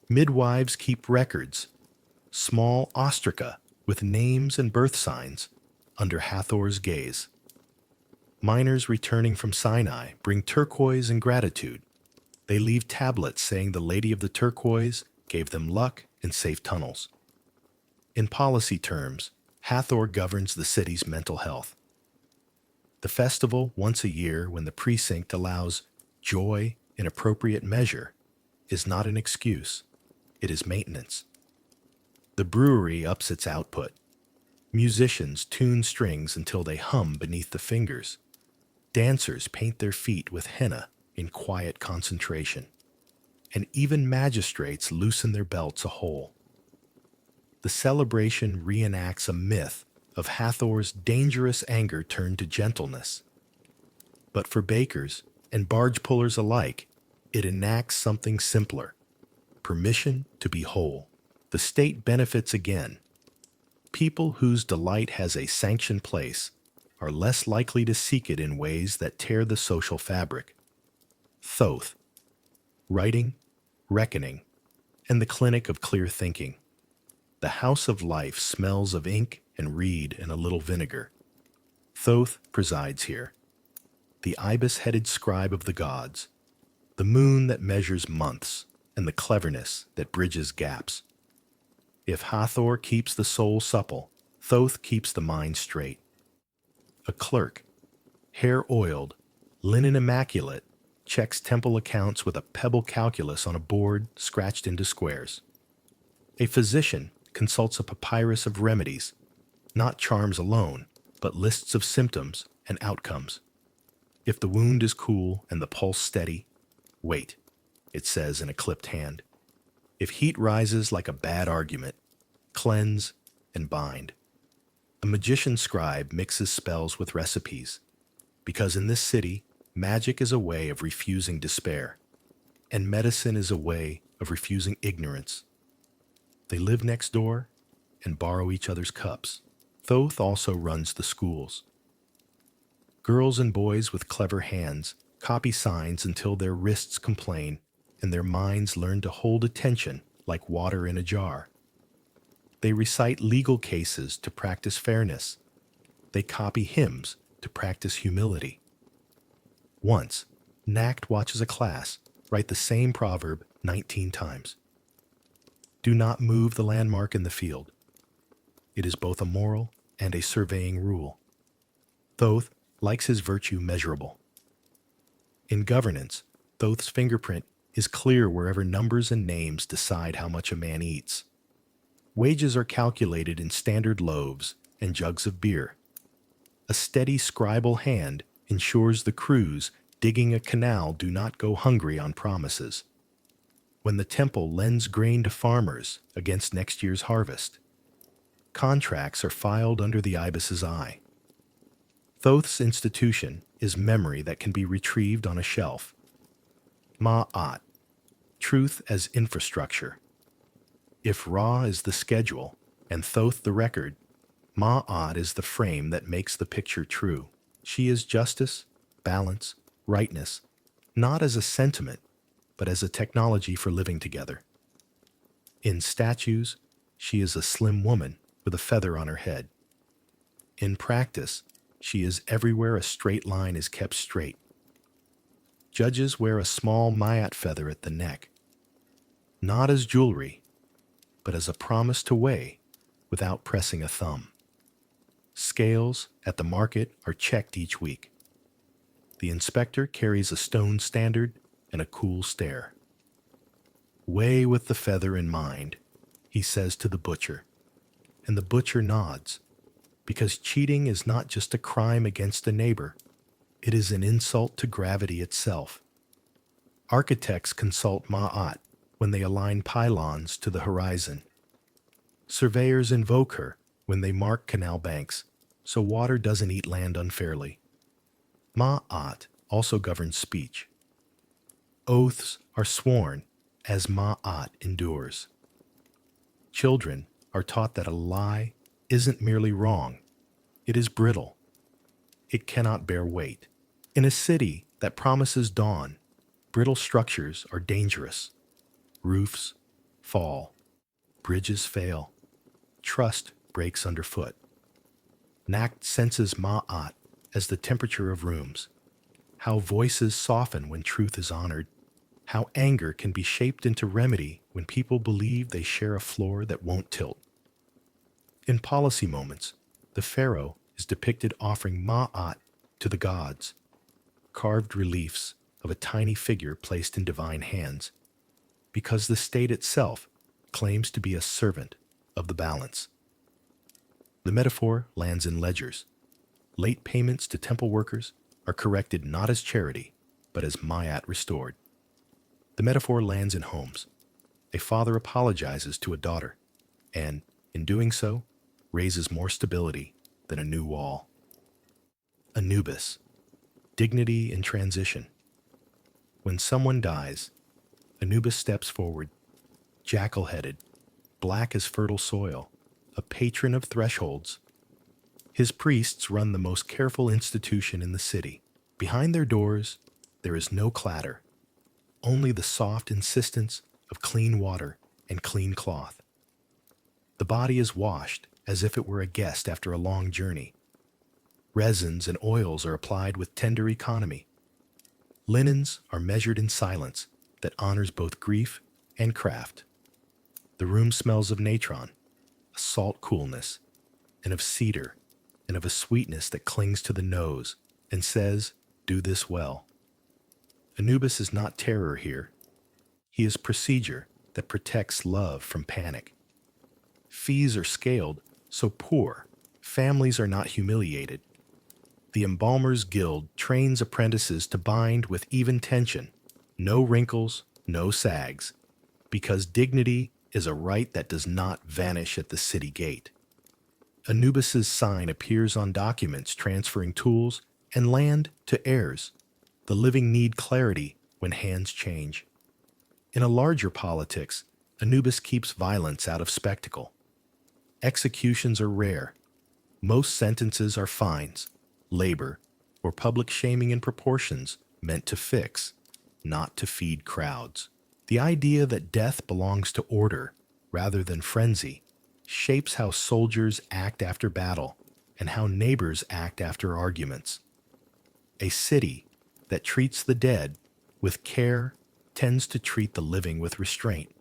Midwives keep records, small ostraca with names and birth signs, under Hathor's gaze. Miners returning from Sinai bring turquoise and gratitude. They leave tablets saying the Lady of the Turquoise gave them luck and safe tunnels. In policy terms, Hathor governs the city's mental health. The festival, once a year, when the precinct allows joy in appropriate measure, is not an excuse. It is maintenance. The brewery ups its output. Musicians tune strings until they hum beneath the fingers. Dancers paint their feet with henna in quiet concentration. And even magistrates loosen their belts a hole. The celebration reenacts a myth of Hathor's dangerous anger turned to gentleness. But for bakers and barge pullers alike, it enacts something simpler: permission to be whole. The state benefits again. People whose delight has a sanctioned place are less likely to seek it in ways that tear the social fabric. Thoth, writing, reckoning, and the clinic of clear thinking. The house of life smells of ink and reed and a little vinegar. Thoth presides here, the ibis-headed scribe of the gods, the moon that measures months, and the cleverness that bridges gaps. If Hathor keeps the soul supple, Thoth keeps the mind straight. A clerk, hair oiled, linen immaculate, checks temple accounts with a pebble calculus on a board scratched into squares. A physician consults a papyrus of remedies, not charms alone, but lists of symptoms and outcomes. If the wound is cool and the pulse steady, wait, it says in a clipped hand. If heat rises like a bad argument, cleanse and bind. A magician scribe mixes spells with recipes, because in this city, magic is a way of refusing despair, and medicine is a way of refusing ignorance. They live next door and borrow each other's cups. Thoth also runs the schools. Girls and boys with clever hands copy signs until their wrists complain and their minds learn to hold attention like water in a jar. They recite legal cases to practice fairness. They copy hymns to practice humility. Once, Nacht watches a class write the same proverb 19 times. Do not move the landmark in the field. It is both a moral and a surveying rule. Thoth likes his virtue measurable. In governance, Thoth's fingerprint is clear wherever numbers and names decide how much a man eats. Wages are calculated in standard loaves and jugs of beer. A steady scribal hand ensures the crews digging a canal do not go hungry on promises. When the temple lends grain to farmers against next year's harvest, contracts are filed under the ibis's eye. Thoth's institution is memory that can be retrieved on a shelf. Ma'at, truth as infrastructure. If Ra is the schedule and Thoth the record, Ma'at is the frame that makes the picture true. She is justice, balance, rightness, not as a sentiment, but as a technology for living together. In statues, she is a slim woman with a feather on her head. In practice, she is everywhere a straight line is kept straight. Judges wear a small Ma'at feather at the neck, not as jewelry, but as a promise to weigh without pressing a thumb. Scales at the market are checked each week. The inspector carries a stone standard and a cool stare. Weigh with the feather in mind, he says to the butcher, and the butcher nods, because cheating is not just a crime against a neighbor, it is an insult to gravity itself. Architects consult Ma'at when they align pylons to the horizon. Surveyors invoke her when they mark canal banks, so water doesn't eat land unfairly. Ma'at also governs speech. Oaths are sworn as Ma'at endures. Children are taught that a lie isn't merely wrong, it is brittle. It cannot bear weight. In a city that promises dawn, brittle structures are dangerous. Roofs fall, bridges fail, trust breaks underfoot. Nacht senses Ma'at as the temperature of rooms, how voices soften when truth is honored, how anger can be shaped into remedy when people believe they share a floor that won't tilt. In policy moments, the pharaoh is depicted offering Ma'at to the gods, carved reliefs of a tiny figure placed in divine hands, because the state itself claims to be a servant of the balance. The metaphor lands in ledgers. Late payments to temple workers are corrected not as charity, but as Mayat restored. The metaphor lands in homes. A father apologizes to a daughter, and, in doing so, raises more stability than a new wall. Anubis, dignity in transition. When someone dies, Anubis steps forward, jackal-headed, black as fertile soil, a patron of thresholds. His priests run the most careful institution in the city. Behind their doors, there is no clatter, only the soft insistence of clean water and clean cloth. The body is washed as if it were a guest after a long journey. Resins and oils are applied with tender economy. Linens are measured in silence that honors both grief and craft. The room smells of natron, a salt coolness, and of cedar, and of a sweetness that clings to the nose and says, "Do this well." Anubis is not terror here. He is procedure that protects love from panic. Fees are scaled so poor families are not humiliated. The Embalmers Guild trains apprentices to bind with even tension, no wrinkles, no sags, because dignity is a right that does not vanish at the city gate. Anubis's sign appears on documents transferring tools and land to heirs. The living need clarity when hands change. In a larger politics, Anubis keeps violence out of spectacle. Executions are rare. Most sentences are fines, labor, or public shaming in proportions meant to fix, not to feed crowds. The idea that death belongs to order rather than frenzy shapes how soldiers act after battle and how neighbors act after arguments. A city that treats the dead with care tends to treat the living with restraint.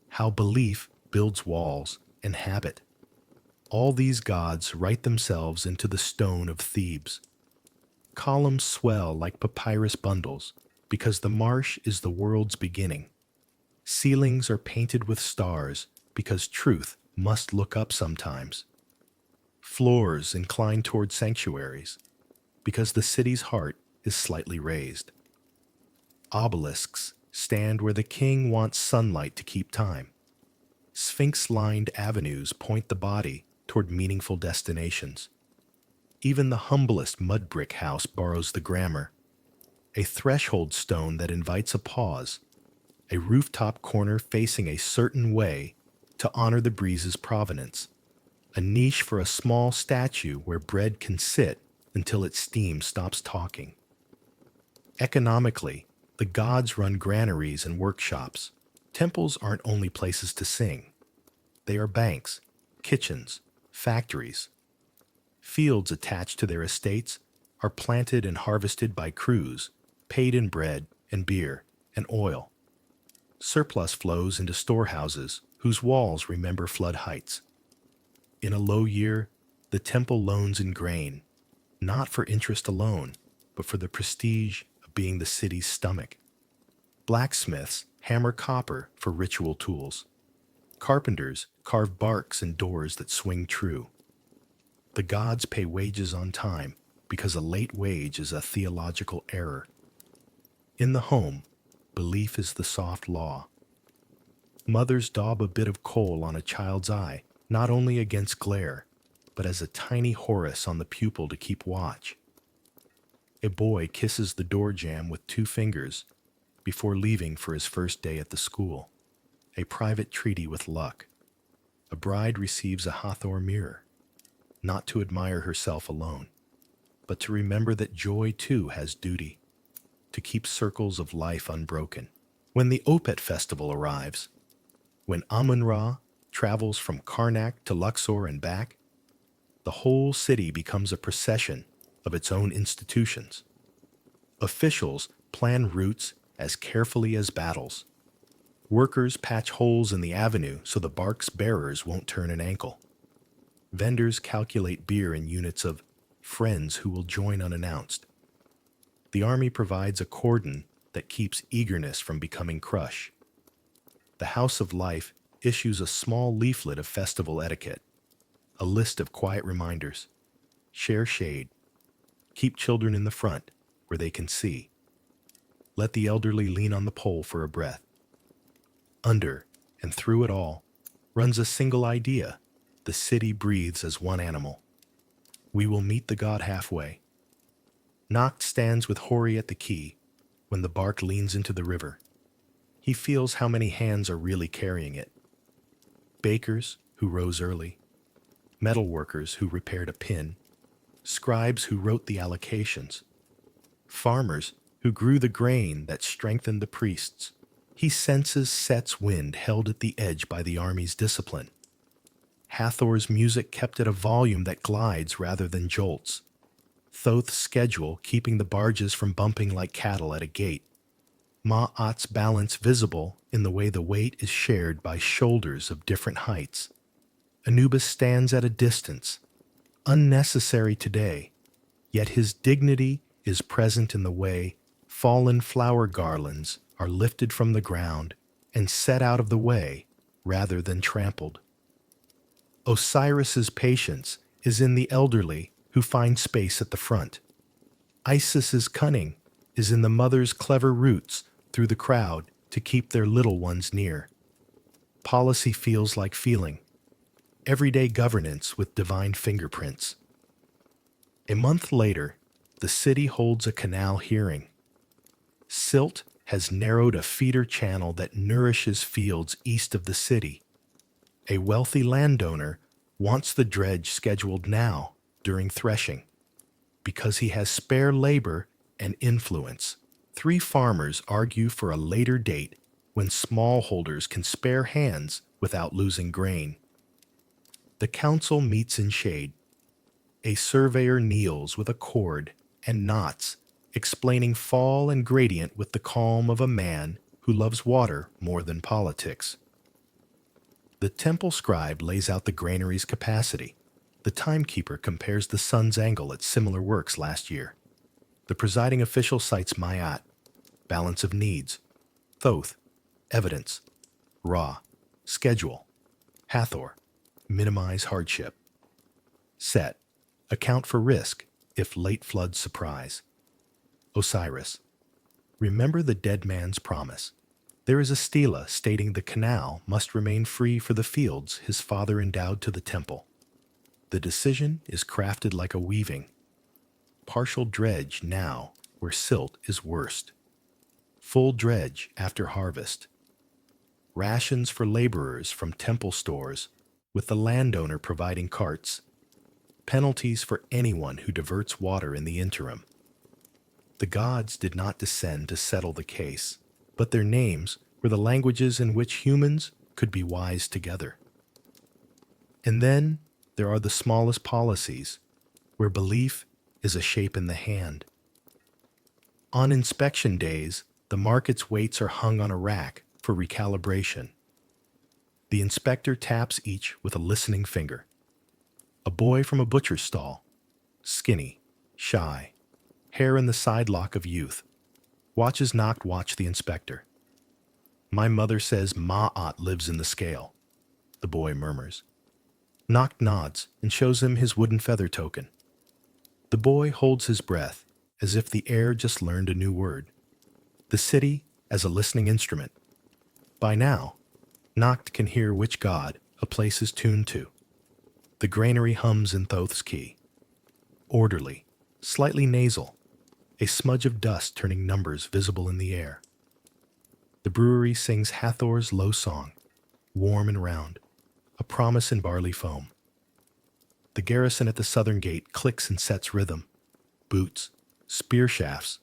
How belief builds walls and habit. All these gods write themselves into the stone of Thebes. Columns swell like papyrus bundles because the marsh is the world's beginning. Ceilings are painted with stars because truth must look up sometimes. Floors incline toward sanctuaries because the city's heart is slightly raised. Obelisks stand where the king wants sunlight to keep time. Sphinx-lined avenues point the body toward meaningful destinations. Even the humblest mud brick house borrows the grammar. A threshold stone that invites a pause. A rooftop corner facing a certain way to honor the breeze's provenance. A niche for a small statue where bread can sit until its steam stops talking. Economically, the gods run granaries and workshops. Temples aren't only places to sing. They are banks, kitchens, factories. Fields attached to their estates are planted and harvested by crews, paid in bread and beer and oil. Surplus flows into storehouses whose walls remember flood heights. In a low year, the temple loans in grain, not for interest alone, but for the prestige of being the city's stomach. Blacksmiths hammer copper for ritual tools. Carpenters carve barks and doors that swing true. The gods pay wages on time because a late wage is a theological error. In the home, belief is the soft law. Mothers daub a bit of coal on a child's eye, not only against glare, but as a tiny Horus on the pupil to keep watch. A boy kisses the door jamb with 2 fingers before leaving for his first day at the school. A private treaty with luck. A bride receives a Hathor mirror, not to admire herself alone, but to remember that joy too has duty, to keep circles of life unbroken. When the Opet festival arrives, when Amun-Ra travels from Karnak to Luxor and back, the whole city becomes a procession of its own institutions. Officials plan routes as carefully as battles. Workers patch holes in the avenue so the bark's bearers won't turn an ankle. Vendors calculate beer in units of friends who will join unannounced. The army provides a cordon that keeps eagerness from becoming crush. The House of Life issues a small leaflet of festival etiquette, a list of quiet reminders. Share shade. Keep children in the front where they can see. Let the elderly lean on the pole for a breath. Under and through it all runs a single idea. The city breathes as one animal. We will meet the god halfway. Noct stands with Hori at the quay when the bark leans into the river. He feels how many hands are really carrying it. Bakers who rose early, metal workers who repaired a pin, scribes who wrote the allocations, farmers who grew the grain that strengthened the priests. He senses Set's wind held at the edge by the army's discipline. Hathor's music kept at a volume that glides rather than jolts. Thoth's schedule keeping the barges from bumping like cattle at a gate. Ma'at's balance visible in the way the weight is shared by shoulders of different heights. Anubis stands at a distance, unnecessary today, yet his dignity is present in the way fallen flower garlands are lifted from the ground and set out of the way rather than trampled. Osiris's patience is in the elderly who find space at the front. Isis's cunning is in the mother's clever roots through the crowd to keep their little ones near. Policy feels like feeling. Everyday governance with divine fingerprints. A month later, the city holds a canal hearing. Silt has narrowed a feeder channel that nourishes fields east of the city. A wealthy landowner wants the dredge scheduled now during threshing. Because he has spare labor and influence, 3 farmers argue for a later date when smallholders can spare hands without losing grain. The council meets in shade. A surveyor kneels with a cord and knots, explaining fall and gradient with the calm of a man who loves water more than politics. The temple scribe lays out the granary's capacity. The timekeeper compares the sun's angle at similar works last year. The presiding official cites Ma'at, balance of needs, Thoth, evidence, Ra, schedule, Hathor, minimize hardship, Set, account for risk if late floods surprise, Osiris, remember the dead man's promise. There is a stela stating the canal must remain free for the fields his father endowed to the temple. The decision is crafted like a weaving. Partial dredge now where silt is worst. Full dredge after harvest. Rations for laborers from temple stores, with the landowner providing carts. Penalties for anyone who diverts water in the interim. The gods did not descend to settle the case, but their names were the languages in which humans could be wise together. And then there are the smallest policies, where belief is a shape in the hand. On inspection days, the market's weights are hung on a rack for recalibration. The inspector taps each with a listening finger. A boy from a butcher's stall, skinny, shy, hair in the side lock of youth, watches Noct watch the inspector. My mother says Ma'at lives in the scale, the boy murmurs. Noct nods and shows him his wooden feather token. The boy holds his breath as if the air just learned a new word. The city as a listening instrument. By now, Noct can hear which god a place is tuned to. The granary hums in Thoth's key. Orderly, slightly nasal, a smudge of dust turning numbers visible in the air. The brewery sings Hathor's low song, warm and round, a promise in barley foam. The garrison at the southern gate clicks and sets rhythm. Boots, spear shafts,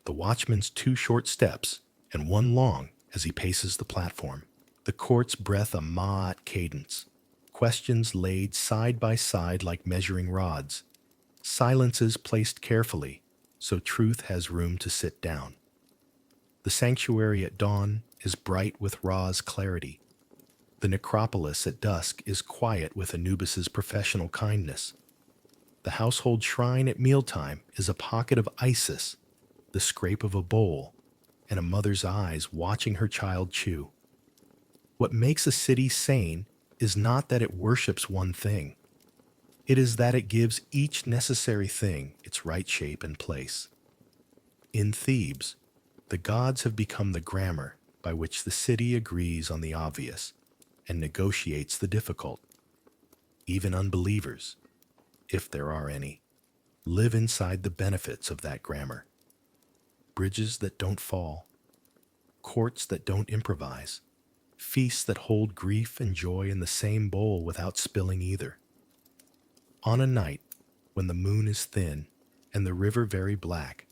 the watchman's 2 short steps, and 1 long as he paces the platform. The court's breath a Ma'at cadence. Questions laid side by side like measuring rods. Silences placed carefully, so truth has room to sit down. The sanctuary at dawn is bright with Ra's clarity. The necropolis at dusk is quiet with Anubis's professional kindness. The household shrine at mealtime is a pocket of Isis, the scrape of a bowl, and a mother's eyes watching her child chew. What makes a city sane is not that it worships one thing. It is that it gives each necessary thing its right shape and place. In Thebes, the gods have become the grammar by which the city agrees on the obvious and negotiates the difficult. Even unbelievers, if there are any, live inside the benefits of that grammar. Bridges that don't fall, courts that don't improvise, feasts that hold grief and joy in the same bowl without spilling either. On a night when the moon is thin and the river very black,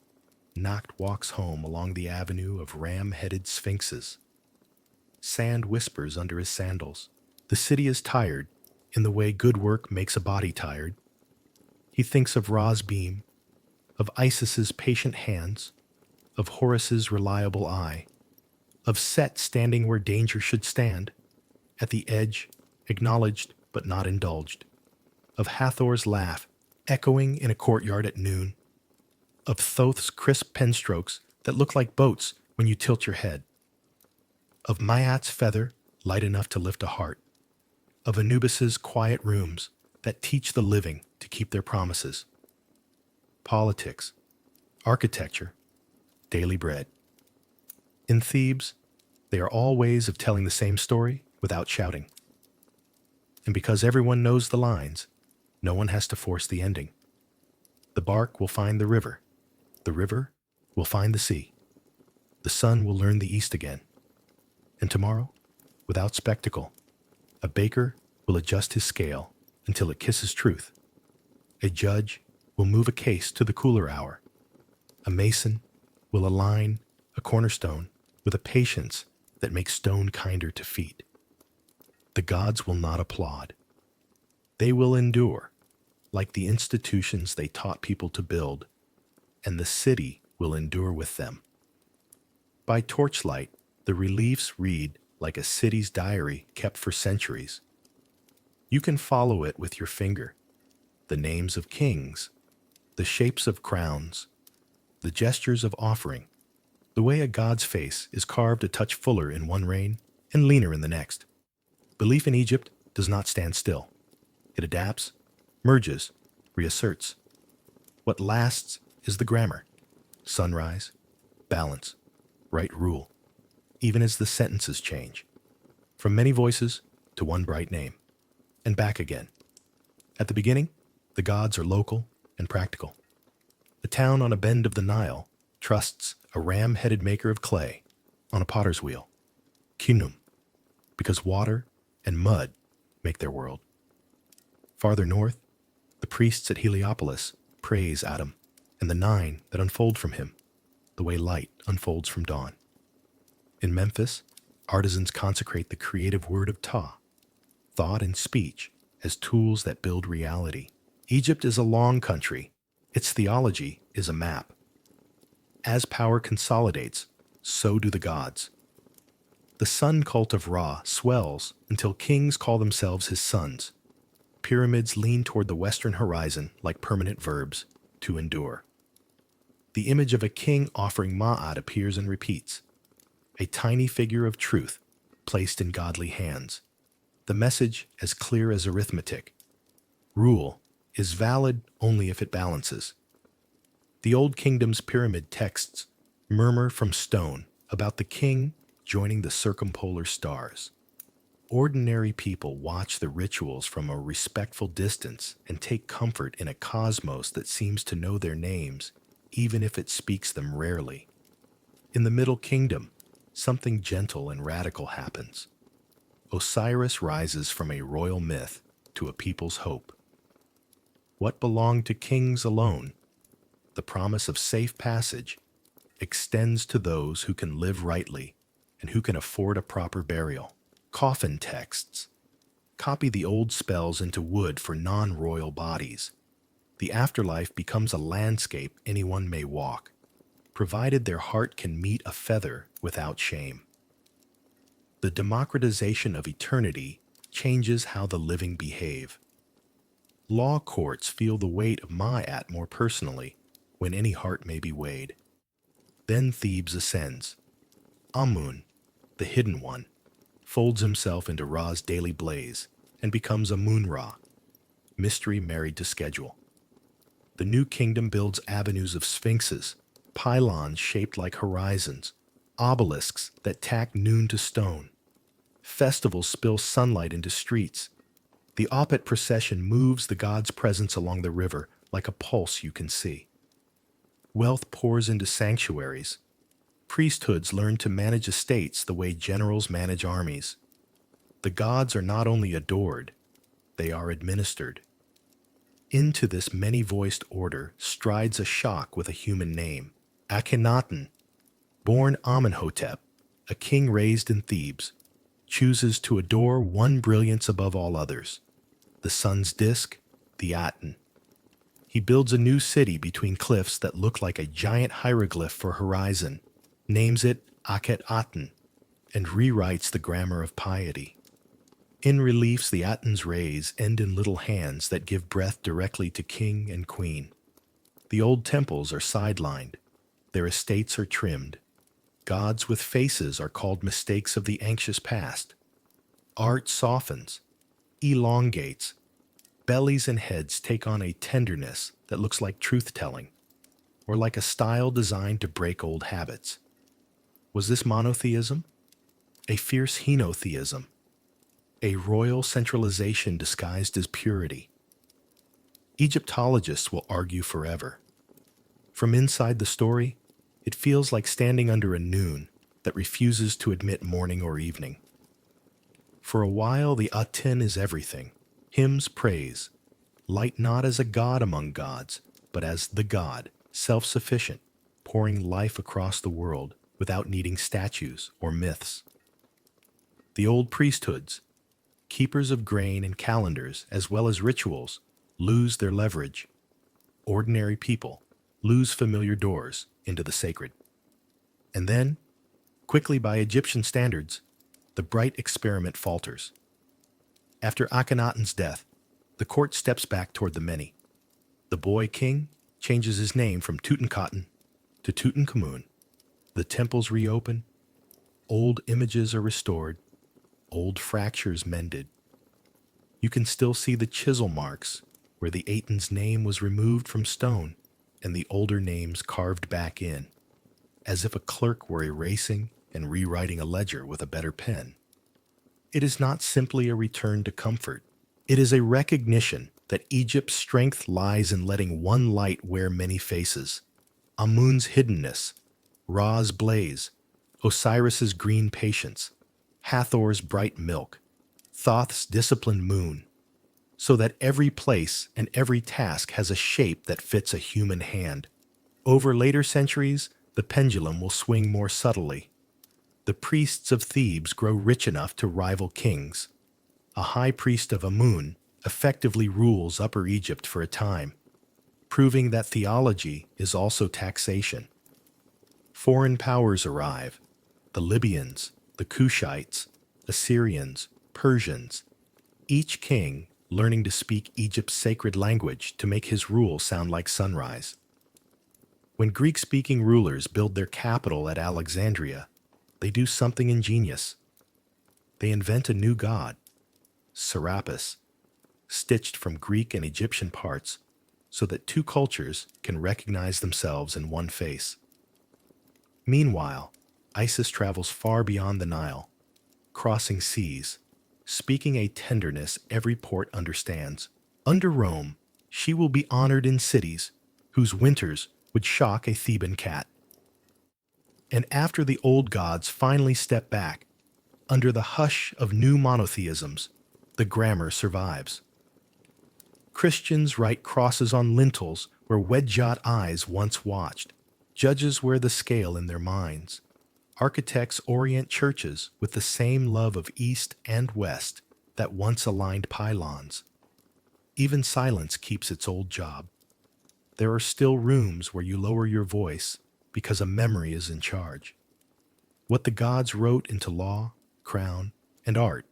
Nacht walks home along the avenue of ram-headed sphinxes. Sand whispers under his sandals. The city is tired in the way good work makes a body tired. He thinks of Ra's beam, of Isis's patient hands, of Horus's reliable eye, of Set standing where danger should stand, at the edge, acknowledged but not indulged, of Hathor's laugh echoing in a courtyard at noon, of Thoth's crisp pen strokes that look like boats when you tilt your head, of Maat's feather light enough to lift a heart, of Anubis's quiet rooms that teach the living to keep their promises. Politics, architecture, daily bread. In Thebes, they are all ways of telling the same story without shouting. And because everyone knows the lines, no one has to force the ending. The bark will find the river will find the sea. The sun will learn the east again. And tomorrow, without spectacle, a baker will adjust his scale until it kisses truth. A judge will move a case to the cooler hour. A mason will align a cornerstone with a patience that makes stone kinder to feet. The gods will not applaud. They will endure, like the institutions they taught people to build, and the city will endure with them. By torchlight, the reliefs read like a city's diary kept for centuries. You can follow it with your finger. The names of kings, the shapes of crowns, the gestures of offering, the way a god's face is carved a touch fuller in one reign and leaner in the next. Belief in Egypt does not stand still. It adapts, merges, reasserts. What lasts is the grammar. Sunrise, balance, right rule, even as the sentences change. From many voices to one bright name, and back again. At the beginning, the gods are local and practical. A town on a bend of the Nile trusts a ram-headed maker of clay on a potter's wheel, Khnum, because water and mud make their world. Farther north, the priests at Heliopolis praise Adam and the nine that unfold from him, the way light unfolds from dawn. In Memphis, artisans consecrate the creative word of Thoth, thought and speech, as tools that build reality. Egypt is a long country. Its theology is a map. As power consolidates, so do the gods. The sun cult of Ra swells until kings call themselves his sons. Pyramids lean toward the western horizon like permanent verbs, to endure. The image of a king offering Ma'at appears and repeats, a tiny figure of truth placed in godly hands. The message as clear as arithmetic. Rule is valid only if it balances. The Old Kingdom's pyramid texts murmur from stone about the king joining the circumpolar stars. Ordinary people watch the rituals from a respectful distance and take comfort in a cosmos that seems to know their names, even if it speaks them rarely. In the Middle Kingdom, something gentle and radical happens. Osiris rises from a royal myth to a people's hope. What belonged to kings alone, the promise of safe passage, extends to those who can live rightly and who can afford a proper burial. Coffin texts copy the old spells into wood for non-royal bodies. The afterlife becomes a landscape anyone may walk, provided their heart can meet a feather without shame. The democratization of eternity changes how the living behave. Law courts feel the weight of Ma'at more personally, when any heart may be weighed. Then Thebes ascends. Amun, the hidden one, folds himself into Ra's daily blaze and becomes Amun-Ra, mystery married to schedule. The new kingdom builds avenues of sphinxes, pylons shaped like horizons, obelisks that tack noon to stone. Festivals spill sunlight into streets. The Apet procession moves the god's presence along the river like a pulse you can see. Wealth pours into sanctuaries. Priesthoods learn to manage estates the way generals manage armies. The gods are not only adored, they are administered. Into this many-voiced order strides a Shak with a human name, Akhenaten. Born Amenhotep, a king raised in Thebes, chooses to adore one brilliance above all others, the sun's disk, the Aten. He builds a new city between cliffs that look like a giant hieroglyph for horizon, names it Akhet-Aten, and rewrites the grammar of piety. In reliefs the Aten's rays end in little hands that give breath directly to king and queen. The old temples are sidelined. Their estates are trimmed. Gods with faces are called mistakes of the anxious past. Art softens, elongates. Bellies and heads take on a tenderness that looks like truth-telling, or like a style designed to break old habits. Was this monotheism? A fierce henotheism? A royal centralization disguised as purity? Egyptologists will argue forever. From inside the story, it feels like standing under a noon that refuses to admit morning or evening. For a while, the Aten is everything. Hymns praise, light not as a god among gods, but as the god, self-sufficient, pouring life across the world without needing statues or myths. The old priesthoods, keepers of grain and calendars as well as rituals, lose their leverage. Ordinary people lose familiar doors into the sacred. And then, quickly by Egyptian standards, the bright experiment falters. After Akhenaten's death, the court steps back toward the many. The boy king changes his name from Tutankhaten to Tutankhamun. The temples reopen. Old images are restored. Old fractures mended. You can still see the chisel marks where the Aten's name was removed from stone and the older names carved back in, as if a clerk were erasing and rewriting a ledger with a better pen. It is not simply a return to comfort. It is a recognition that Egypt's strength lies in letting one light wear many faces. Amun's hiddenness, Ra's blaze, Osiris's green patience, Hathor's bright milk, Thoth's disciplined moon, so that every place and every task has a shape that fits a human hand. Over later centuries, the pendulum will swing more subtly. The priests of Thebes grow rich enough to rival kings. A high priest of Amun effectively rules Upper Egypt for a time, proving that theology is also taxation. Foreign powers arrive: the Libyans, the Kushites, Assyrians, Persians, each king learning to speak Egypt's sacred language to make his rule sound like sunrise. When Greek-speaking rulers build their capital at Alexandria, they do something ingenious. They invent a new god, Serapis, stitched from Greek and Egyptian parts so that two cultures can recognize themselves in one face. Meanwhile, Isis travels far beyond the Nile, crossing seas, speaking a tenderness every port understands. Under Rome, she will be honored in cities whose winters would shock a Theban cat. And after the old gods finally step back, under the hush of new monotheisms, the grammar survives. Christians write crosses on lintels where Wedjot eyes once watched. Judges wear the scale in their minds. Architects orient churches with the same love of East and West that once aligned pylons. Even silence keeps its old job. There are still rooms where you lower your voice because a memory is in charge. What the gods wrote into law, crown, and art.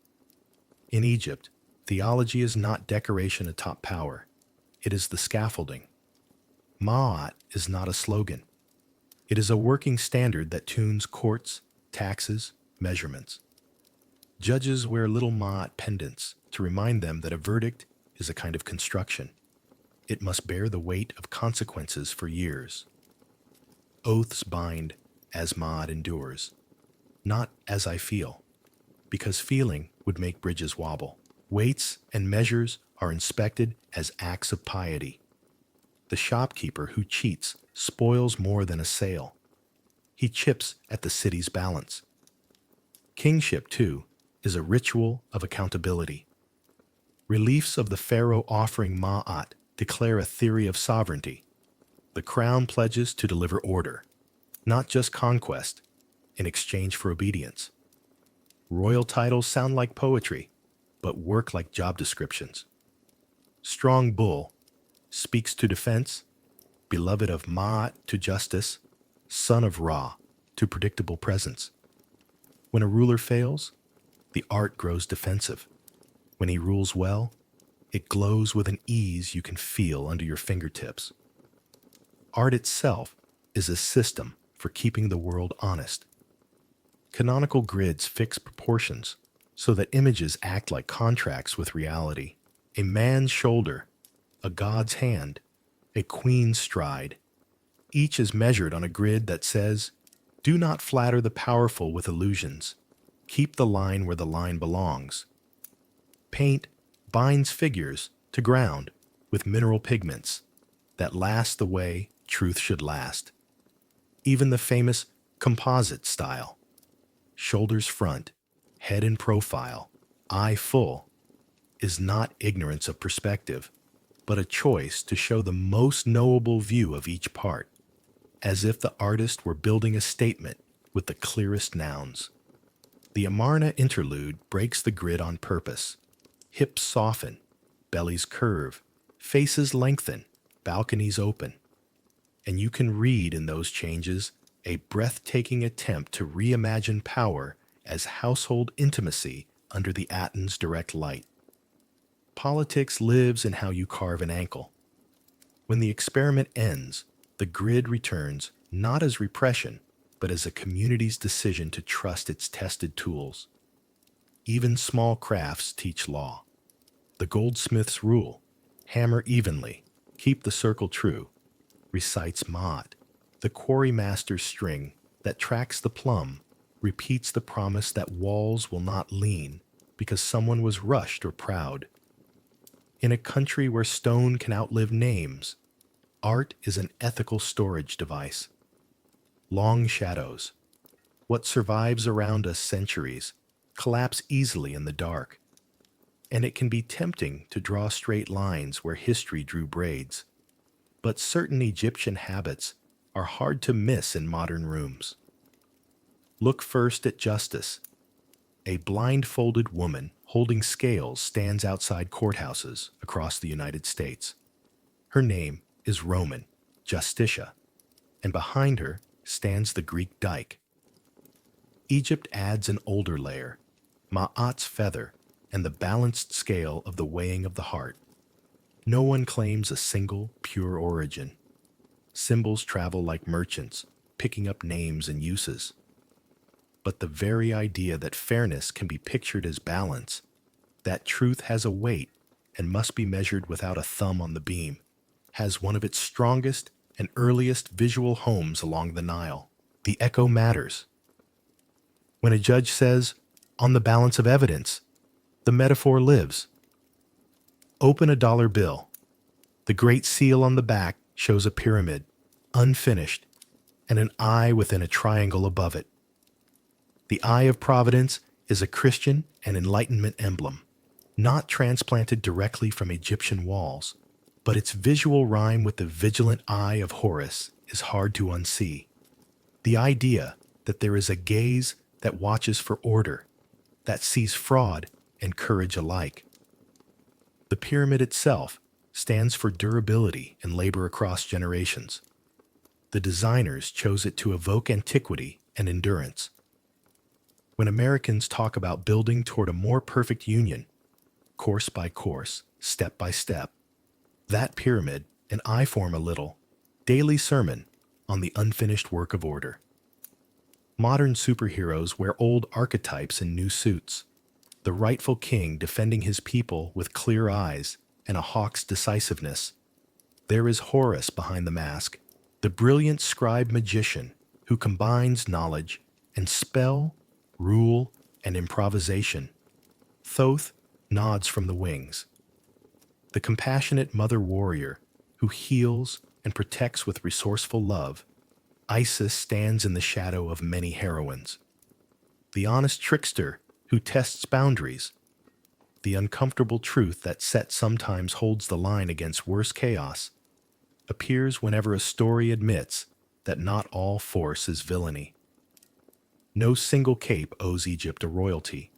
In Egypt, Theology is not decoration atop power. It is the scaffolding. Ma'at is not a slogan. It is a working standard that tunes courts, taxes, measurements. Judges wear little Ma'at pendants to remind them that a verdict is a kind of construction. It must bear the weight of consequences for years. Oaths bind as Ma'at endures, not as I feel, because feeling would make bridges wobble. Weights and measures are inspected as acts of piety. The shopkeeper who cheats spoils more than a sale. He chips at the city's balance. Kingship, too, is a ritual of accountability. Reliefs of the pharaoh offering Ma'at declare a theory of sovereignty. The crown pledges to deliver order, not just conquest, in exchange for obedience. Royal titles sound like poetry, but work like job descriptions. Strong Bull speaks to defense, beloved of Ma'at to justice, son of Ra to predictable presence. When a ruler fails, the art grows defensive. When he rules well, it glows with an ease you can feel under your fingertips. Art itself is a system for keeping the world honest. Canonical grids fix proportions so that images act like contracts with reality. A man's shoulder, a god's hand, a queen's stride. Each is measured on a grid that says, "Do not flatter the powerful with illusions. Keep the line where the line belongs." Paint binds figures to ground with mineral pigments that last the way truth should last. Even the famous composite style, shoulders front, head in profile, eye full, is not ignorance of perspective, but a choice to show the most knowable view of each part, as if the artist were building a statement with the clearest nouns. The Amarna interlude breaks the grid on purpose. Hips soften, bellies curve, faces lengthen, balconies open. And you can read in those changes a breathtaking attempt to reimagine power as household intimacy under the Aten's direct light. Politics lives in how you carve an ankle. When the experiment ends, the grid returns not as repression, but as a community's decision to trust its tested tools. Even small crafts teach law. The goldsmith's rule, hammer evenly, keep the circle true, recites Ma'at. The quarry master's string that tracks the plumb repeats the promise that walls will not lean because someone was rushed or proud. In a country where stone can outlive names, art is an ethical storage device. Long shadows, what survives around us centuries, collapse easily in the dark. And it can be tempting to draw straight lines where history drew braids. But certain Egyptian habits are hard to miss in modern rooms. Look first at justice. A blindfolded woman holding scales stands outside courthouses across the United States. Her name is Roman, Justitia, and behind her stands the Greek dike. Egypt adds an older layer, Ma'at's feather, and the balanced scale of the weighing of the heart. No one claims a single, pure origin. Symbols travel like merchants, picking up names and uses. But the very idea that fairness can be pictured as balance, that truth has a weight and must be measured without a thumb on the beam, has one of its strongest and earliest visual homes along the Nile. The echo matters. When a judge says, "On the balance of evidence," the metaphor lives. Open a dollar bill. The great seal on the back shows a pyramid, unfinished, and an eye within a triangle above it. The Eye of Providence is a Christian and Enlightenment emblem, not transplanted directly from Egyptian walls, but its visual rhyme with the vigilant Eye of Horus is hard to unsee. The idea that there is a gaze that watches for order, that sees fraud and courage alike. The pyramid itself stands for durability and labor across generations. The designers chose it to evoke antiquity and endurance. When Americans talk about building toward a more perfect union, course by course, step by step. That pyramid, and I form a little, daily sermon on the unfinished work of order. Modern superheroes wear old archetypes in new suits. The rightful king defending his people with clear eyes and a hawk's decisiveness. There is Horus behind the mask, the brilliant scribe magician who combines knowledge and spell, rule, and improvisation. Thoth nods from the wings. The compassionate mother warrior who heals and protects with resourceful love. Isis stands in the shadow of many heroines. The honest trickster who tests boundaries. The uncomfortable truth that Set sometimes holds the line against worse chaos appears whenever a story admits that not all force is villainy. No single cape owes Egypt a royalty.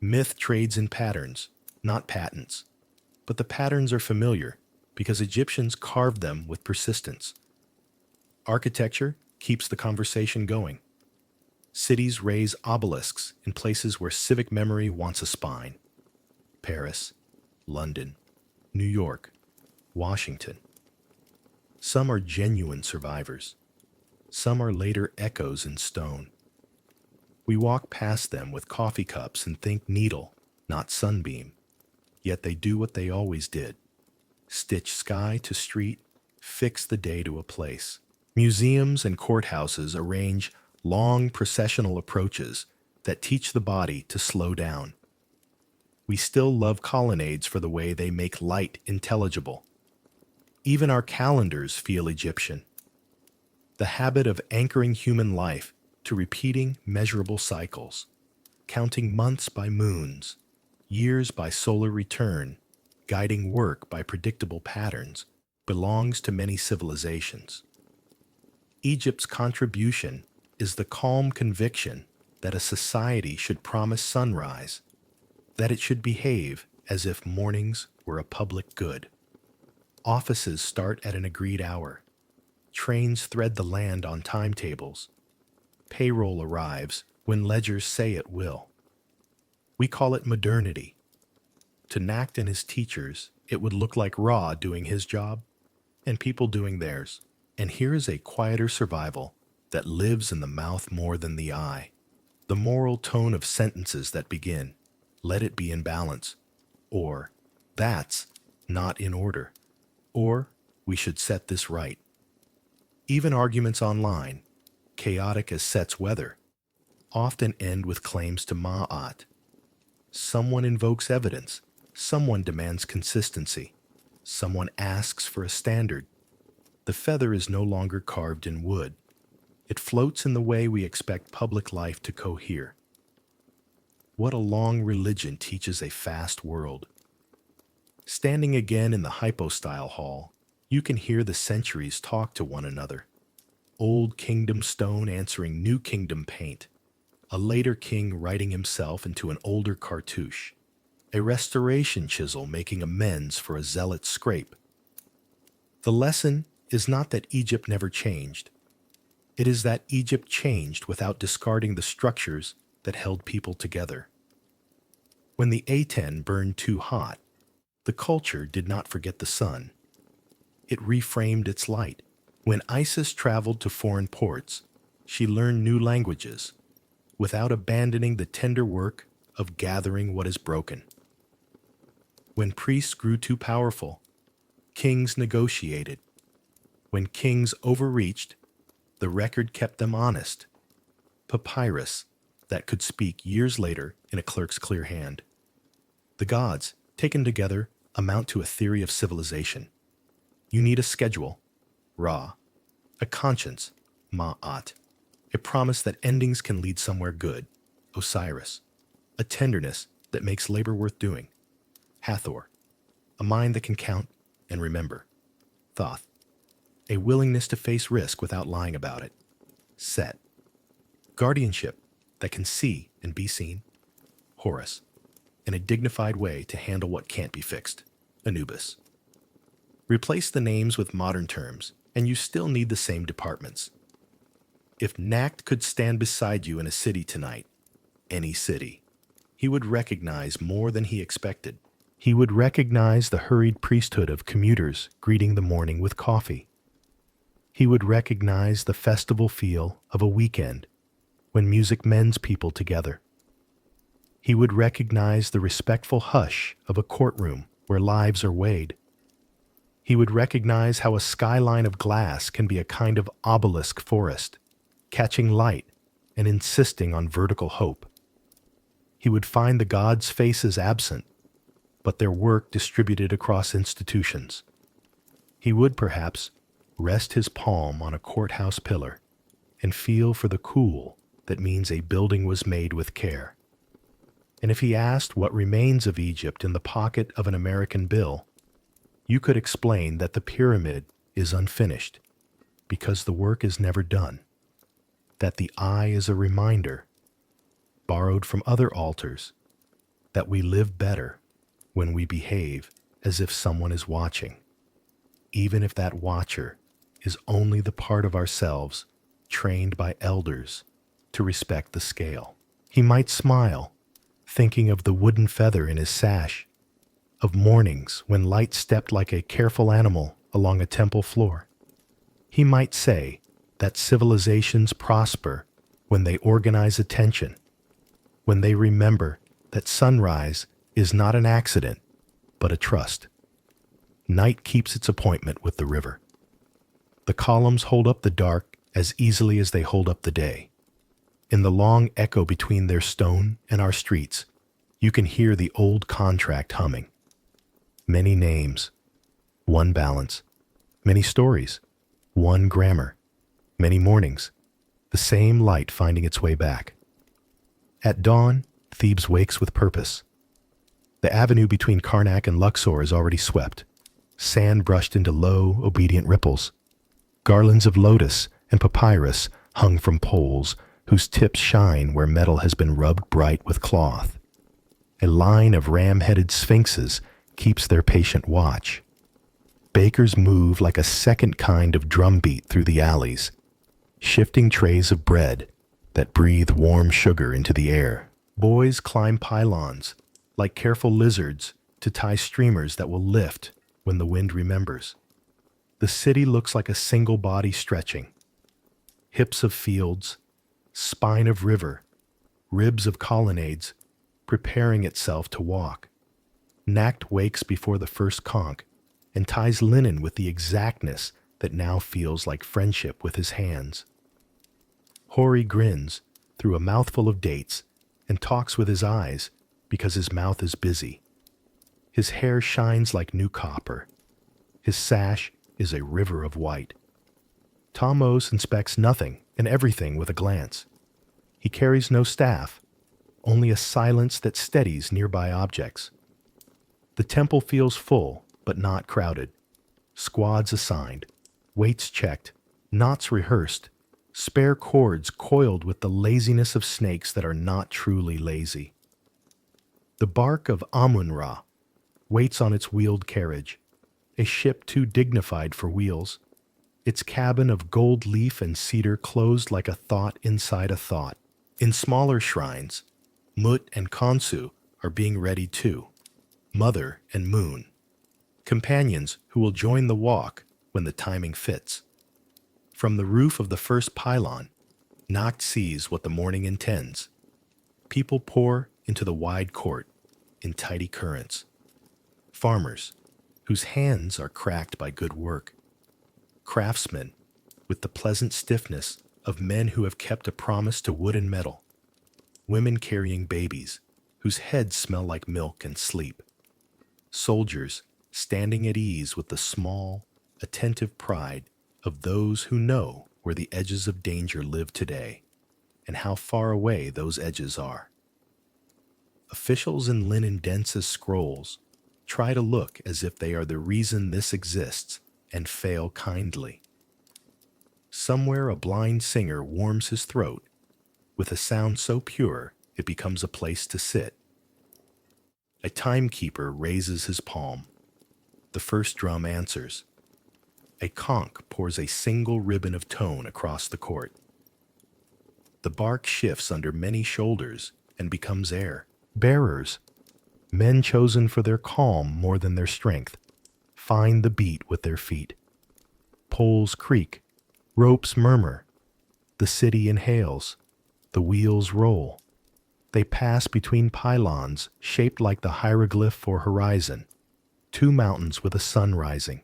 Myth trades in patterns, not patents. But the patterns are familiar because Egyptians carved them with persistence. Architecture keeps the conversation going. Cities raise obelisks in places where civic memory wants a spine. Paris, London, New York, Washington. Some are genuine survivors. Some are later echoes in stone. We walk past them with coffee cups and think needle, not sunbeam. Yet they do what they always did. Stitch sky to street, fix the day to a place. Museums and courthouses arrange long processional approaches that teach the body to slow down. We still love colonnades for the way they make light intelligible. Even our calendars feel Egyptian. The habit of anchoring human life to repeating measurable cycles, counting months by moons, years by solar return, guiding work by predictable patterns, belongs to many civilizations. Egypt's contribution is the calm conviction that a society should promise sunrise, that it should behave as if mornings were a public good. Offices start at an agreed hour. Trains thread the land on timetables. Payroll arrives when ledgers say it will. We call it modernity. To Nacht and his teachers, it would look like Ra doing his job and people doing theirs. And here is a quieter survival that lives in the mouth more than the eye. The moral tone of sentences that begin, let it be in balance, or that's not in order, or we should set this right. Even arguments online, chaotic as Set's weather, often end with claims to Ma'at. Someone invokes evidence, someone demands consistency, someone asks for a standard. The feather is no longer carved in wood. It floats in the way we expect public life to cohere. What a long religion teaches a fast world. Standing again in the hypostyle hall, you can hear the centuries talk to one another. Old kingdom stone answering new kingdom paint. A later king writing himself into an older cartouche. A restoration chisel making amends for a zealot scrape. The lesson is not that Egypt never changed. It is that Egypt changed without discarding the structures that held people together. When the Aten burned too hot, the culture did not forget the sun. It reframed its light. When Isis traveled to foreign ports, she learned new languages without abandoning the tender work of gathering what is broken. When priests grew too powerful, kings negotiated. When kings overreached, the record kept them honest. Papyrus that could speak years later in a clerk's clear hand. The gods, taken together, amount to a theory of civilization. You need a schedule, Ra, a conscience, Ma'at, a promise that endings can lead somewhere good, Osiris, a tenderness that makes labor worth doing, Hathor, a mind that can count and remember, Thoth, a willingness to face risk without lying about it, Set, guardianship that can see and be seen, Horus, and a dignified way to handle what can't be fixed, Anubis. Replace the names with modern terms, and you still need the same departments. If Nacht could stand beside you in a city tonight, any city, he would recognize more than he expected. He would recognize the hurried priesthood of commuters greeting the morning with coffee. He would recognize the festival feel of a weekend when music mends people together. He would recognize the respectful hush of a courtroom where lives are weighed. He would recognize how a skyline of glass can be a kind of obelisk forest, catching light and insisting on vertical hope. He would find the gods' faces absent, but their work distributed across institutions. He would, perhaps, rest his palm on a courthouse pillar and feel for the cool that means a building was made with care. And if he asked what remains of Egypt in the pocket of an American bill, you could explain that the pyramid is unfinished because the work is never done, that the eye is a reminder, borrowed from other altars, that we live better when we behave as if someone is watching, even if that watcher is only the part of ourselves trained by elders to respect the scale. He might smile, thinking of the wooden feather in his sash, of mornings when light stepped like a careful animal along a temple floor. He might say that civilizations prosper when they organize attention, when they remember that sunrise is not an accident, but a trust. Night keeps its appointment with the river. The columns hold up the dark as easily as they hold up the day. In the long echo between their stone and our streets, you can hear the old contract humming. Many names, one balance, many stories, one grammar, many mornings, the same light finding its way back. At dawn, Thebes wakes with purpose. The avenue between Karnak and Luxor is already swept, sand brushed into low, obedient ripples. Garlands of lotus and papyrus hung from poles whose tips shine where metal has been rubbed bright with cloth. A line of ram-headed sphinxes keeps their patient watch. Bakers move like a second kind of drumbeat through the alleys, shifting trays of bread that breathe warm sugar into the air. Boys climb pylons like careful lizards to tie streamers that will lift when the wind remembers. The city looks like a single body stretching. Hips of fields, spine of river, ribs of colonnades, preparing itself to walk. Nacht wakes before the first conch and ties linen with the exactness that now feels like friendship with his hands. Hori grins through a mouthful of dates and talks with his eyes because his mouth is busy. His hair shines like new copper. His sash is a river of white. Thamos inspects nothing and everything with a glance. He carries no staff, only a silence that steadies nearby objects. The temple feels full, but not crowded. Squads assigned, weights checked, knots rehearsed, spare cords coiled with the laziness of snakes that are not truly lazy. The bark of Amun-Ra waits on its wheeled carriage, a ship too dignified for wheels, its cabin of gold leaf and cedar closed like a thought inside a thought. In smaller shrines, Mut and Khonsu are being ready too, Mother and Moon, companions who will join the walk when the timing fits. From the roof of the first pylon, Nacht sees what the morning intends. People pour into the wide court in tidy currents. Farmers, whose hands are cracked by good work. Craftsmen, with the pleasant stiffness of men who have kept a promise to wood and metal. Women carrying babies, whose heads smell like milk and sleep. Soldiers standing at ease with the small, attentive pride of those who know where the edges of danger live today and how far away those edges are. Officials in linen dense as scrolls try to look as if they are the reason this exists and fail kindly. Somewhere a blind singer warms his throat with a sound so pure it becomes a place to sit. A timekeeper raises his palm. The first drum answers. A conch pours a single ribbon of tone across the court. The bark shifts under many shoulders and becomes air. Bearers, Men chosen for their calm more than their strength find the beat with their feet. Poles creak, ropes murmur, the city inhales, the wheels roll. They pass between pylons shaped like the hieroglyph or horizon, two mountains with a sun rising,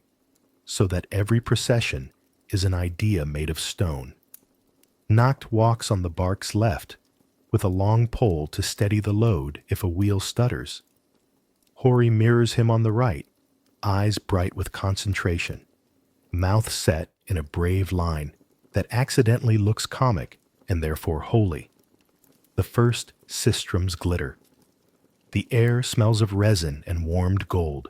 so that every procession is an idea made of stone. Nacht walks on the bark's left, with a long pole to steady the load if a wheel stutters. Hori mirrors him on the right, eyes bright with concentration, mouth set in a brave line that accidentally looks comic and therefore holy. The first sistrums glitter. The air smells of resin and warmed gold.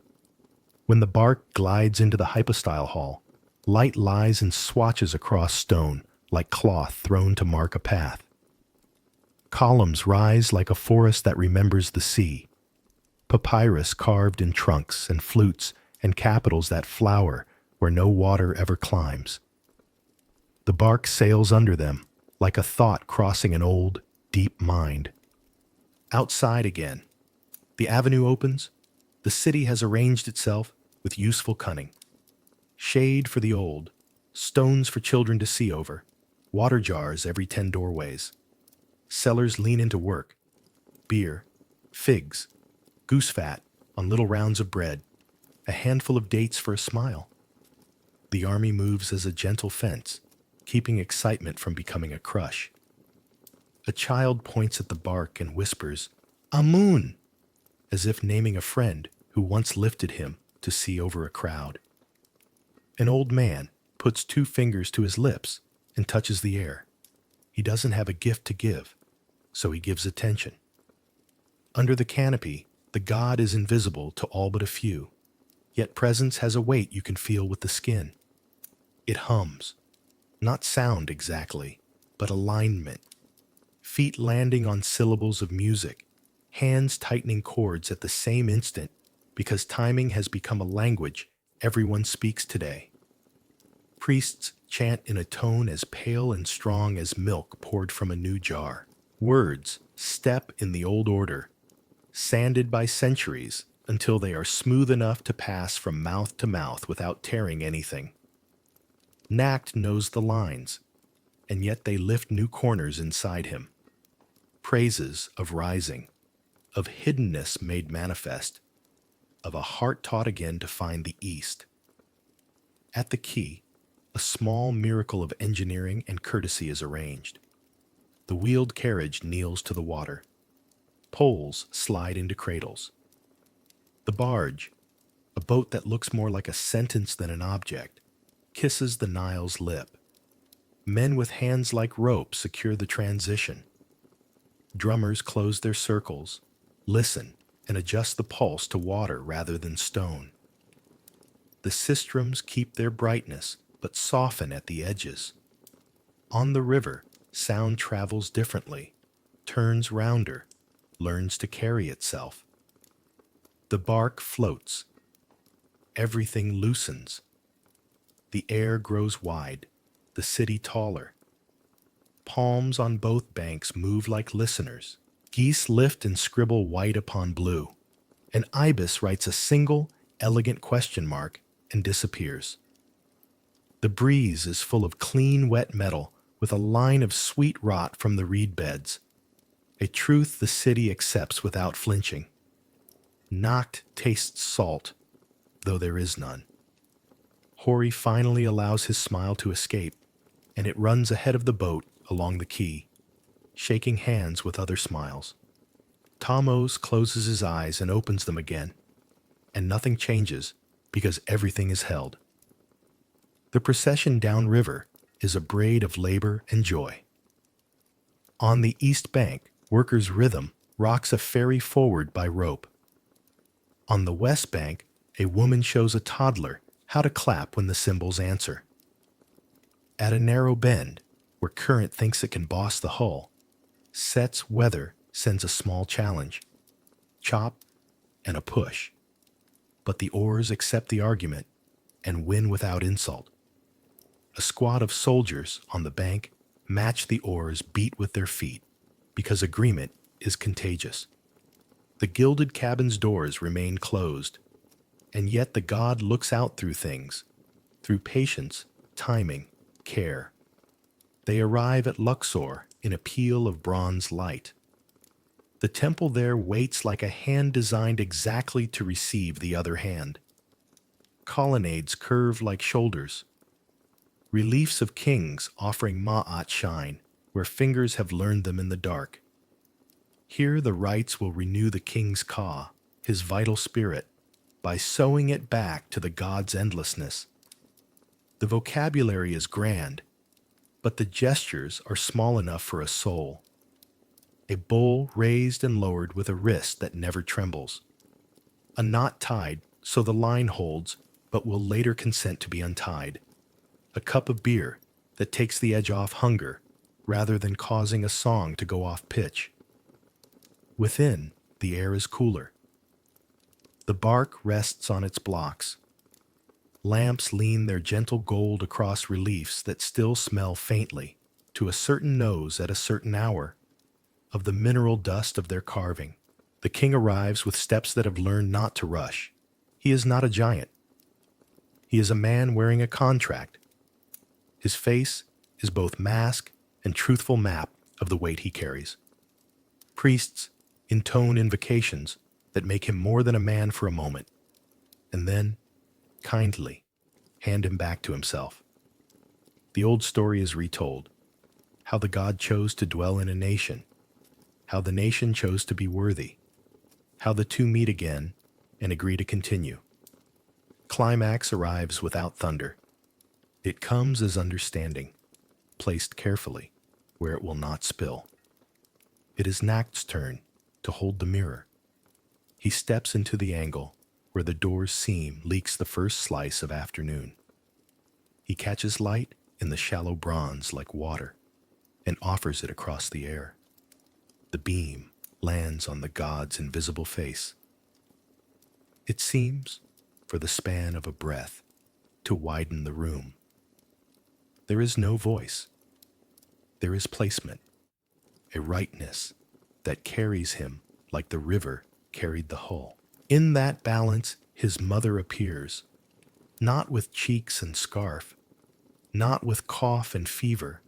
When the bark glides into the hypostyle hall, light lies in swatches across stone like cloth thrown to mark a path. Columns rise like a forest that remembers the sea. Papyrus carved in trunks and flutes and capitals that flower where no water ever climbs. The bark sails under them like a thought crossing an old, deep mind. Outside again, the avenue opens. The city has arranged itself with useful cunning. Shade for the old, stones for children to see over, water jars every 10 doorways. Sellers lean into work. Beer, figs, goose fat on little rounds of bread, a handful of dates for a smile. The army moves as a gentle fence, keeping excitement from becoming a crush. A child points at the bark and whispers, "Amun," as if naming a friend who once lifted him to see over a crowd. An old man puts 2 fingers to his lips and touches the air. He doesn't have a gift to give, so he gives attention. Under the canopy, the god is invisible to all but a few, yet presence has a weight you can feel with the skin. It hums, not sound exactly, but alignment. Feet landing on syllables of music, hands tightening chords at the same instant because timing has become a language everyone speaks today. Priests chant in a tone as pale and strong as milk poured from a new jar. Words step in the old order, sanded by centuries until they are smooth enough to pass from mouth to mouth without tearing anything. Nacht knows the lines, and yet they lift new corners inside him. Praises of rising, of hiddenness made manifest, of a heart taught again to find the east. At the quay, a small miracle of engineering and courtesy is arranged. The wheeled carriage kneels to the water. Poles slide into cradles. The barge, a boat that looks more like a sentence than an object, kisses the Nile's lip. Men with hands like ropes secure the transition. Drummers close their circles, listen, and adjust the pulse to water rather than stone. The sistrums keep their brightness, but soften at the edges. On the river, sound travels differently, turns rounder, learns to carry itself. The bark floats. Everything loosens. The air grows wide, the city taller. Palms on both banks move like listeners. Geese lift and scribble white upon blue. An ibis writes a single, elegant question mark and disappears. The breeze is full of clean, wet metal with a line of sweet rot from the reed beds, a truth the city accepts without flinching. Nacht tastes salt, though there is none. Hori finally allows his smile to escape, and it runs ahead of the boat along the quay, shaking hands with other smiles. Tamos closes his eyes and opens them again, and nothing changes because everything is held. The procession downriver is a braid of labor and joy. On the east bank, workers' rhythm rocks a ferry forward by rope. On the west bank, a woman shows a toddler how to clap when the cymbals answer. At a narrow bend, where current thinks it can boss the hull, Set's weather sends a small challenge. Chop and a push. But the oars accept the argument and win without insult. A squad of soldiers on the bank match the oars beat with their feet because agreement is contagious. The gilded cabin's doors remain closed, and yet the god looks out through things, through patience, timing, care. They arrive at Luxor in a peal of bronze light. The temple there waits like a hand designed exactly to receive the other hand. Colonnades curve like shoulders. Reliefs of kings offering Ma'at shine where fingers have learned them in the dark. Here the rites will renew the king's Ka, his vital spirit, by sewing it back to the god's endlessness. The vocabulary is grand, but the gestures are small enough for a soul. A bowl raised and lowered with a wrist that never trembles. A knot tied so the line holds but will later consent to be untied. A cup of beer that takes the edge off hunger rather than causing a song to go off pitch. Within, the air is cooler. The bark rests on its blocks. Lamps lean their gentle gold across reliefs that still smell faintly, to a certain nose at a certain hour, of the mineral dust of their carving. The king arrives with steps that have learned not to rush. He is not a giant. He is a man wearing a contract. His face is both mask and truthful map of the weight he carries. Priests intone invocations that make him more than a man for a moment, and then, kindly, hand him back to himself. The old story is retold, how the god chose to dwell in a nation, how the nation chose to be worthy, how the two meet again and agree to continue. Climax arrives without thunder. It comes as understanding, placed carefully where it will not spill. It is Nacht's turn to hold the mirror. He steps into the angle where the door's seam leaks the first slice of afternoon. He catches light in the shallow bronze like water and offers it across the air. The beam lands on the god's invisible face. It seems, for the span of a breath, to widen the room. There is no voice. There is placement, a rightness that carries him like the river carried the hull. In that balance, his mother appears, not with cheeks and scarf, not with cough and fever,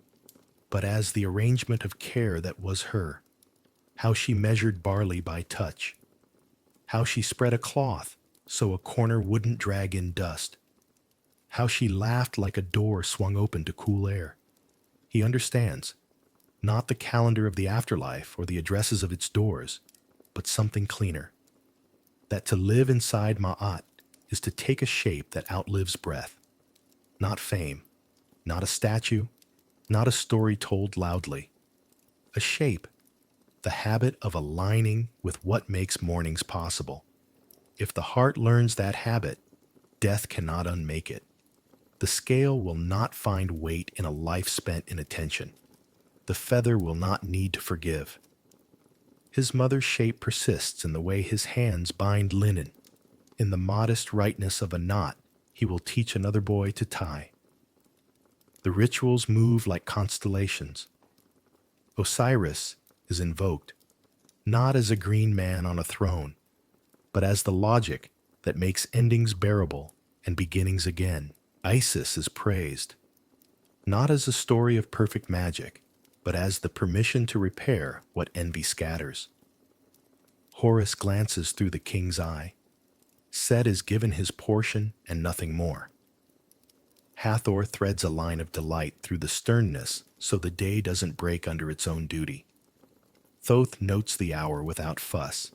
but as the arrangement of care that was her, how she measured barley by touch, how she spread a cloth so a corner wouldn't drag in dust, how she laughed like a door swung open to cool air. He understands, not the calendar of the afterlife or the addresses of its doors, but something cleaner. That to live inside Ma'at is to take a shape that outlives breath. Not fame, not a statue, not a story told loudly. A shape, the habit of aligning with what makes mornings possible. If the heart learns that habit, death cannot unmake it. The scale will not find weight in a life spent in attention. The feather will not need to forgive. His mother's shape persists in the way his hands bind linen. In the modest rightness of a knot, he will teach another boy to tie. The rituals move like constellations. Osiris is invoked, not as a green man on a throne, but as the logic that makes endings bearable and beginnings again. Isis is praised, not as a story of perfect magic, but as the permission to repair what envy scatters. Horus glances through the king's eye. Set is given his portion and nothing more. Hathor threads a line of delight through the sternness so the day doesn't break under its own duty. Thoth notes the hour without fuss.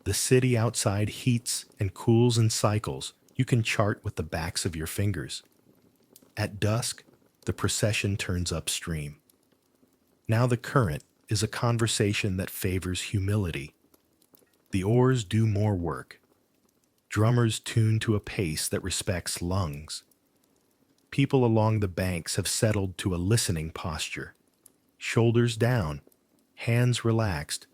The city outside heats and cools in cycles you can chart with the backs of your fingers. At dusk, the procession turns upstream. Now the current is a conversation that favors humility. The oars do more work. Drummers tune to a pace that respects lungs. People along the banks have settled to a listening posture. Shoulders down, hands relaxed,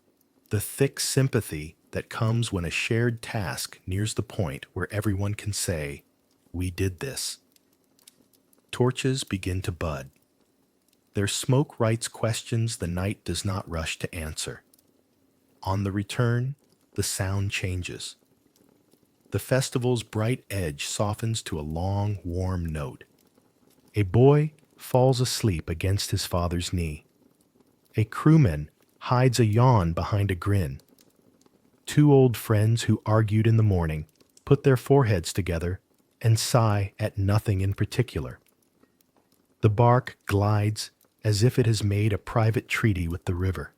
the thick sympathy that comes when a shared task nears the point where everyone can say, "We did this." Torches begin to bud. Their smoke writes questions the night does not rush to answer. On the return, the sound changes. The festival's bright edge softens to a long, warm note. A boy falls asleep against his father's knee. A crewman hides a yawn behind a grin. Two old friends who argued in the morning put their foreheads together and sigh at nothing in particular. The bark glides as if it has made a private treaty with the river.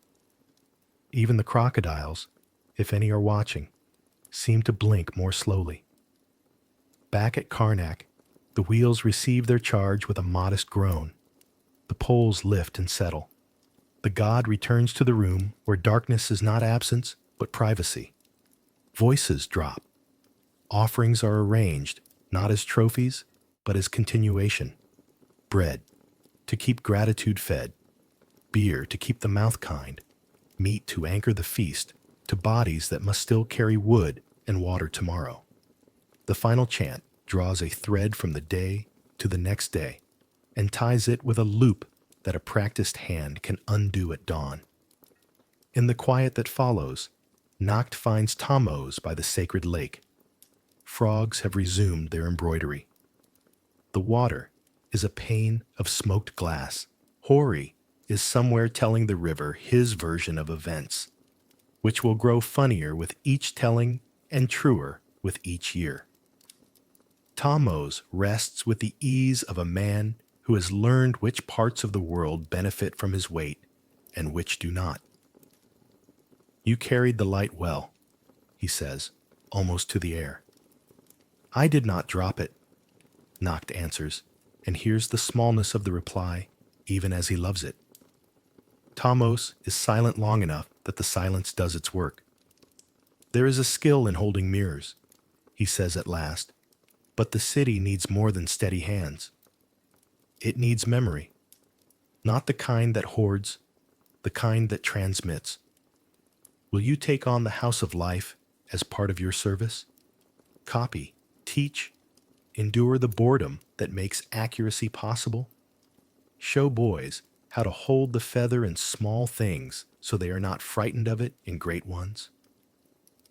Even the crocodiles, if any are watching, seem to blink more slowly. Back at Karnak, the wheels receive their charge with a modest groan. The poles lift and settle. The god returns to the room where darkness is not absence, but privacy. Voices drop. Offerings are arranged, not as trophies, but as continuation. Bread, to keep gratitude fed. Beer, to keep the mouth kind. Meat to anchor the feast, to bodies that must still carry wood and water tomorrow. The final chant draws a thread from the day to the next day and ties it with a loop that a practiced hand can undo at dawn. In the quiet that follows, Nacht finds Tammuz by the sacred lake. Frogs have resumed their embroidery. The water is a pane of smoked glass. Hori is somewhere telling the river his version of events, which will grow funnier with each telling and truer with each year. Tammuz rests with the ease of a man who has learned which parts of the world benefit from his weight and which do not. You carried the light well, he says, almost to the air. I did not drop it, Nacht answers, and hears the smallness of the reply, even as he loves it. Tammuz is silent long enough that the silence does its work. There is a skill in holding mirrors, he says at last, but the city needs more than steady hands. It needs memory, not the kind that hoards, the kind that transmits. Will you take on the house of life as part of your service? Copy, teach, endure the boredom that makes accuracy possible? Show boys how to hold the feather in small things so they are not frightened of it in great ones?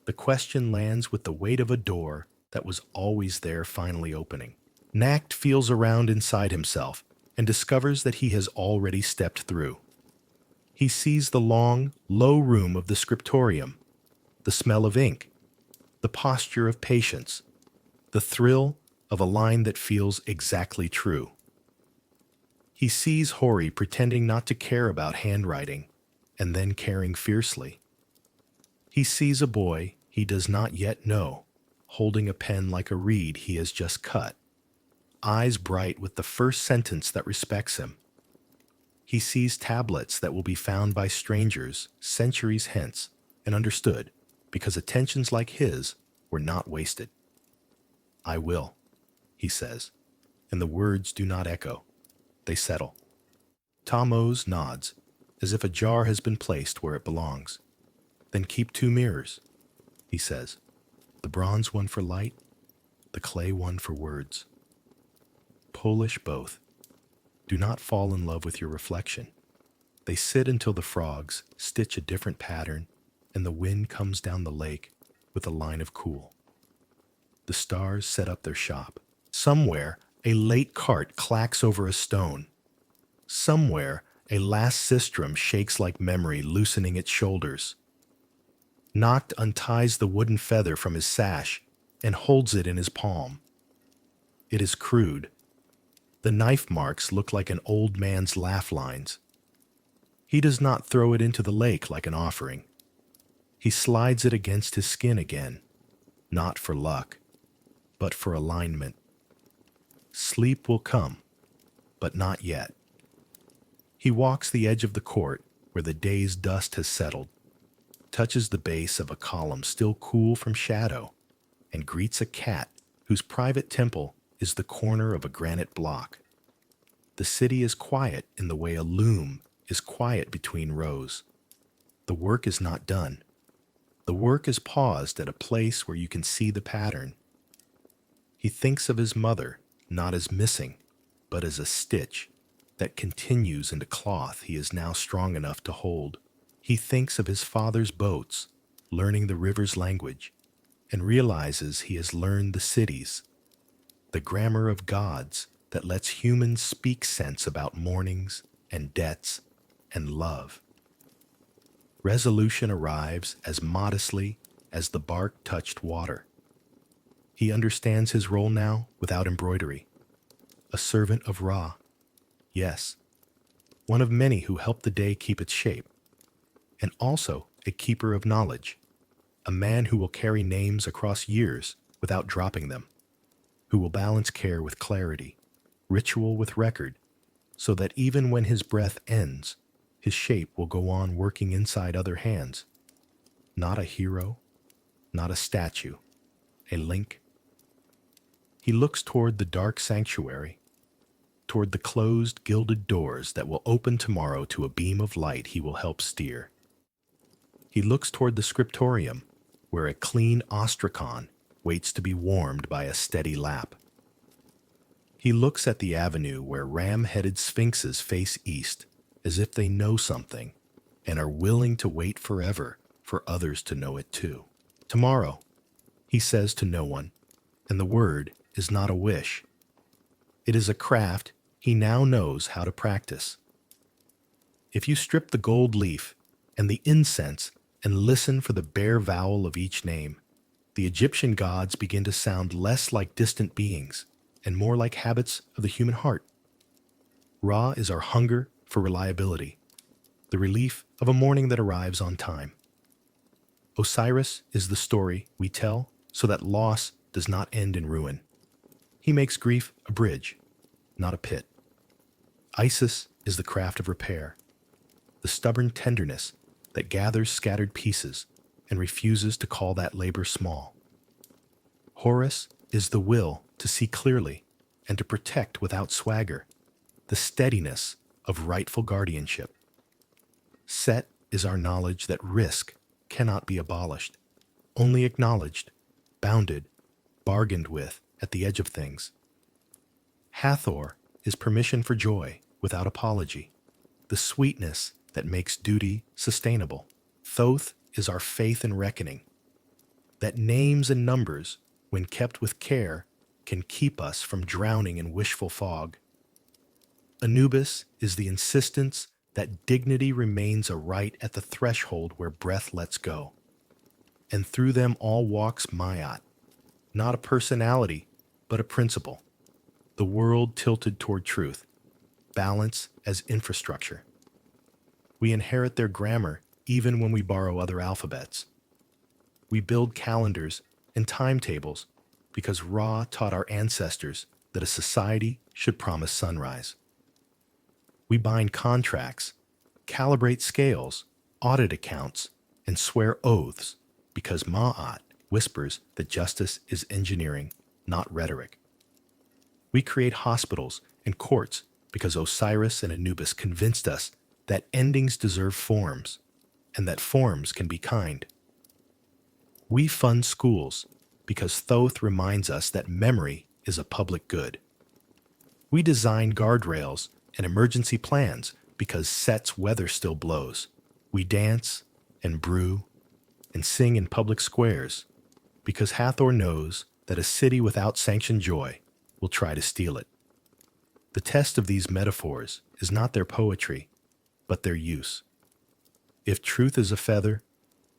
The question lands with the weight of a door that was always there finally opening. Nacht feels around inside himself and discovers that he has already stepped through. He sees the long, low room of the scriptorium, the smell of ink, the posture of patience, the thrill of a line that feels exactly true. He sees Hori pretending not to care about handwriting and then caring fiercely. He sees a boy he does not yet know, holding a pen like a reed he has just cut, eyes bright with the first sentence that respects him. He sees tablets that will be found by strangers centuries hence and understood because attentions like his were not wasted. I will, he says, and the words do not echo. They settle. Tammuz nods, as if a jar has been placed where it belongs. Then keep 2 mirrors, he says, the bronze one for light, the clay one for words. Polish both. Do not fall in love with your reflection. They sit until the frogs stitch a different pattern and the wind comes down the lake with a line of cool. The stars set up their shop. Somewhere, a late cart clacks over a stone. Somewhere, a last sistrum shakes like memory, loosening its shoulders. Nacht unties the wooden feather from his sash and holds it in his palm. It is crude. The knife marks look like an old man's laugh lines. He does not throw it into the lake like an offering. He slides it against his skin again, not for luck, but for alignment. Sleep will come, but not yet. He walks the edge of the court where the day's dust has settled, touches the base of a column still cool from shadow, and greets a cat whose private temple is the corner of a granite block. The city is quiet in the way a loom is quiet between rows. The work is not done. The work is paused at a place where you can see the pattern. He thinks of his mother not as missing, but as a stitch that continues into cloth he is now strong enough to hold. He thinks of his father's boats, learning the river's language, and realizes he has learned the cities, the grammar of gods that lets humans speak sense about mournings and debts and love. Resolution arrives as modestly as the bark touched water. He understands his role now without embroidery. A servant of Ra, yes, one of many who help the day keep its shape, and also a keeper of knowledge, a man who will carry names across years without dropping them, who will balance care with clarity, ritual with record, so that even when his breath ends, his shape will go on working inside other hands. Not a hero, not a statue, a link. He looks toward the dark sanctuary, toward the closed, gilded doors that will open tomorrow to a beam of light he will help steer. He looks toward the scriptorium, where a clean ostracon waits to be warmed by a steady lap. He looks at the avenue where ram-headed sphinxes face east, as if they know something, and are willing to wait forever for others to know it too. Tomorrow, he says to no one, and the word is not a wish. It is a craft he now knows how to practice. If you strip the gold leaf and the incense and listen for the bare vowel of each name, the Egyptian gods begin to sound less like distant beings and more like habits of the human heart. Ra is our hunger for reliability, the relief of a morning that arrives on time. Osiris is the story we tell so that loss does not end in ruin. He makes grief a bridge, not a pit. Isis is the craft of repair, the stubborn tenderness that gathers scattered pieces and refuses to call that labor small. Horus is the will to see clearly and to protect without swagger, the steadiness of rightful guardianship. Set is our knowledge that risk cannot be abolished, only acknowledged, bounded, bargained with at the edge of things. Hathor is permission for joy without apology, the sweetness that makes duty sustainable. Thoth is our faith in reckoning, that names and numbers, when kept with care, can keep us from drowning in wishful fog. Anubis is the insistence that dignity remains a right at the threshold where breath lets go. And through them all walks Mayat, not a personality, but a principle. The world tilted toward truth, balance as infrastructure. We inherit their grammar even when we borrow other alphabets. We build calendars and timetables because Ra taught our ancestors that a society should promise sunrise. We bind contracts, calibrate scales, audit accounts, and swear oaths because Ma'at whispers that justice is engineering, not rhetoric. We create hospitals and courts because Osiris and Anubis convinced us that endings deserve forms, and that forms can be kind. We fund schools because Thoth reminds us that memory is a public good. We design guardrails and emergency plans because Set's weather still blows. We dance and brew and sing in public squares because Hathor knows that a city without sanctioned joy will try to steal it. The test of these metaphors is not their poetry, but their use. If truth is a feather,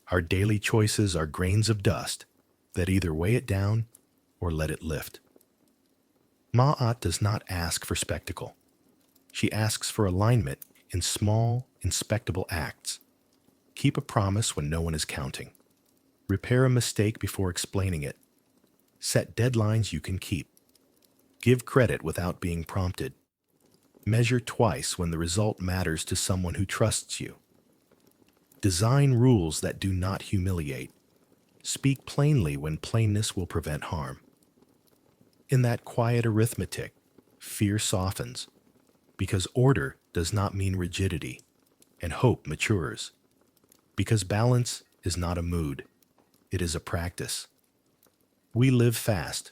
our daily choices are grains of dust that either weigh it down or let it lift. Ma'at does not ask for spectacle. She asks for alignment in small, inspectable acts. Keep a promise when no one is counting. Repair a mistake before explaining it. Set deadlines you can keep. Give credit without being prompted. Measure twice when the result matters to someone who trusts you. Design rules that do not humiliate. Speak plainly when plainness will prevent harm. In that quiet arithmetic, fear softens, because order does not mean rigidity, and hope matures. Because balance is not a mood, it is a practice. We live fast,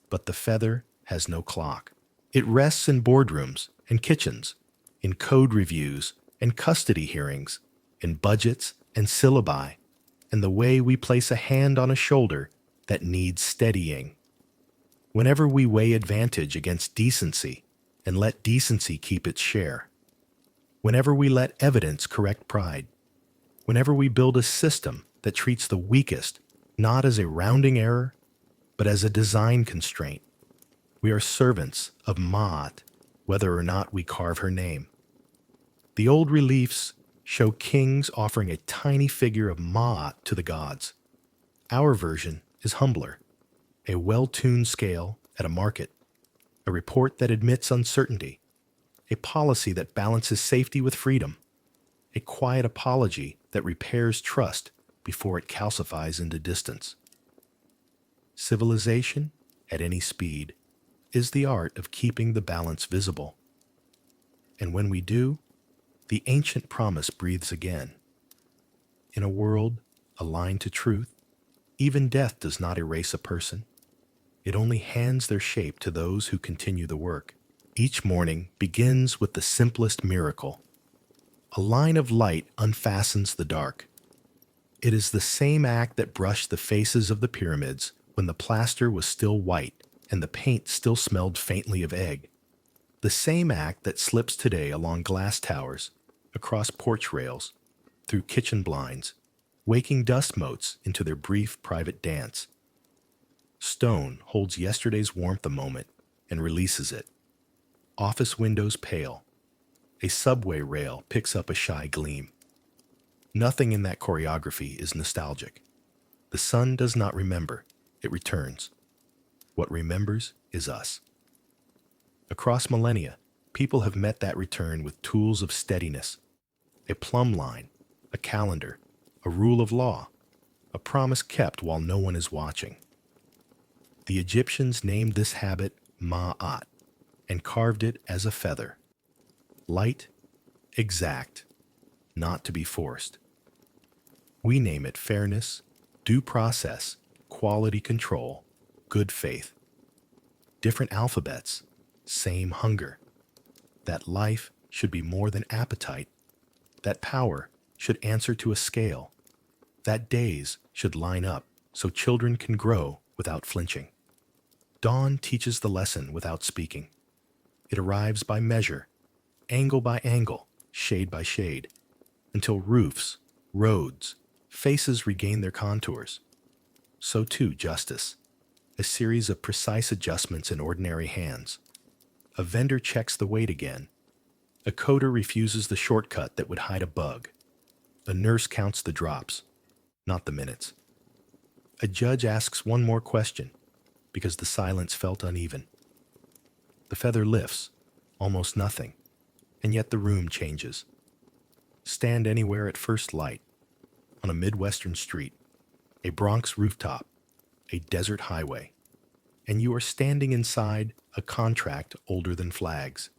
but the feather has no clock. It rests in boardrooms and kitchens, in code reviews and custody hearings, in budgets and syllabi, and the way we place a hand on a shoulder that needs steadying. Whenever we weigh advantage against decency and let decency keep its share. Whenever we let evidence correct pride. Whenever we build a system that treats the weakest not as a rounding error, but as a design constraint. We are servants of Ma'at, whether or not we carve her name. The old reliefs show kings offering a tiny figure of Ma'at to the gods. Our version is humbler, a well-tuned scale at a market, a report that admits uncertainty, a policy that balances safety with freedom, a quiet apology that repairs trust before it calcifies into distance. Civilization, at any speed, is the art of keeping the balance visible. And when we do, the ancient promise breathes again. In a world aligned to truth, even death does not erase a person. It only hands their shape to those who continue the work. Each morning begins with the simplest miracle. A line of light unfastens the dark. It is the same act that brushed the faces of the pyramids when the plaster was still white and the paint still smelled faintly of egg. The same act that slips today along glass towers, across porch rails, through kitchen blinds, waking dust motes into their brief private dance. Stone holds yesterday's warmth a moment and releases it. Office windows pale. A subway rail picks up a shy gleam. Nothing in that choreography is nostalgic. The sun does not remember, it returns. What remembers is us. Across millennia, people have met that return with tools of steadiness. A plumb line, a calendar, a rule of law, a promise kept while no one is watching. The Egyptians named this habit Ma'at and carved it as a feather. Light, exact, not to be forced. We name it fairness, due process, quality control, good faith. Different alphabets, same hunger. That life should be more than appetite. That power should answer to a scale. That days should line up so children can grow without flinching. Dawn teaches the lesson without speaking. It arrives by measure, angle by angle, shade by shade, until roofs, roads, faces regain their contours. So too justice, a series of precise adjustments in ordinary hands. A vendor checks the weight again. A coder refuses the shortcut that would hide a bug. A nurse counts the drops, not the minutes. A judge asks one more question, because the silence felt uneven. The feather lifts, almost nothing, and yet the room changes. Stand anywhere at first light, on a Midwestern street, a Bronx rooftop, a desert highway, and you are standing inside a contract older than flags.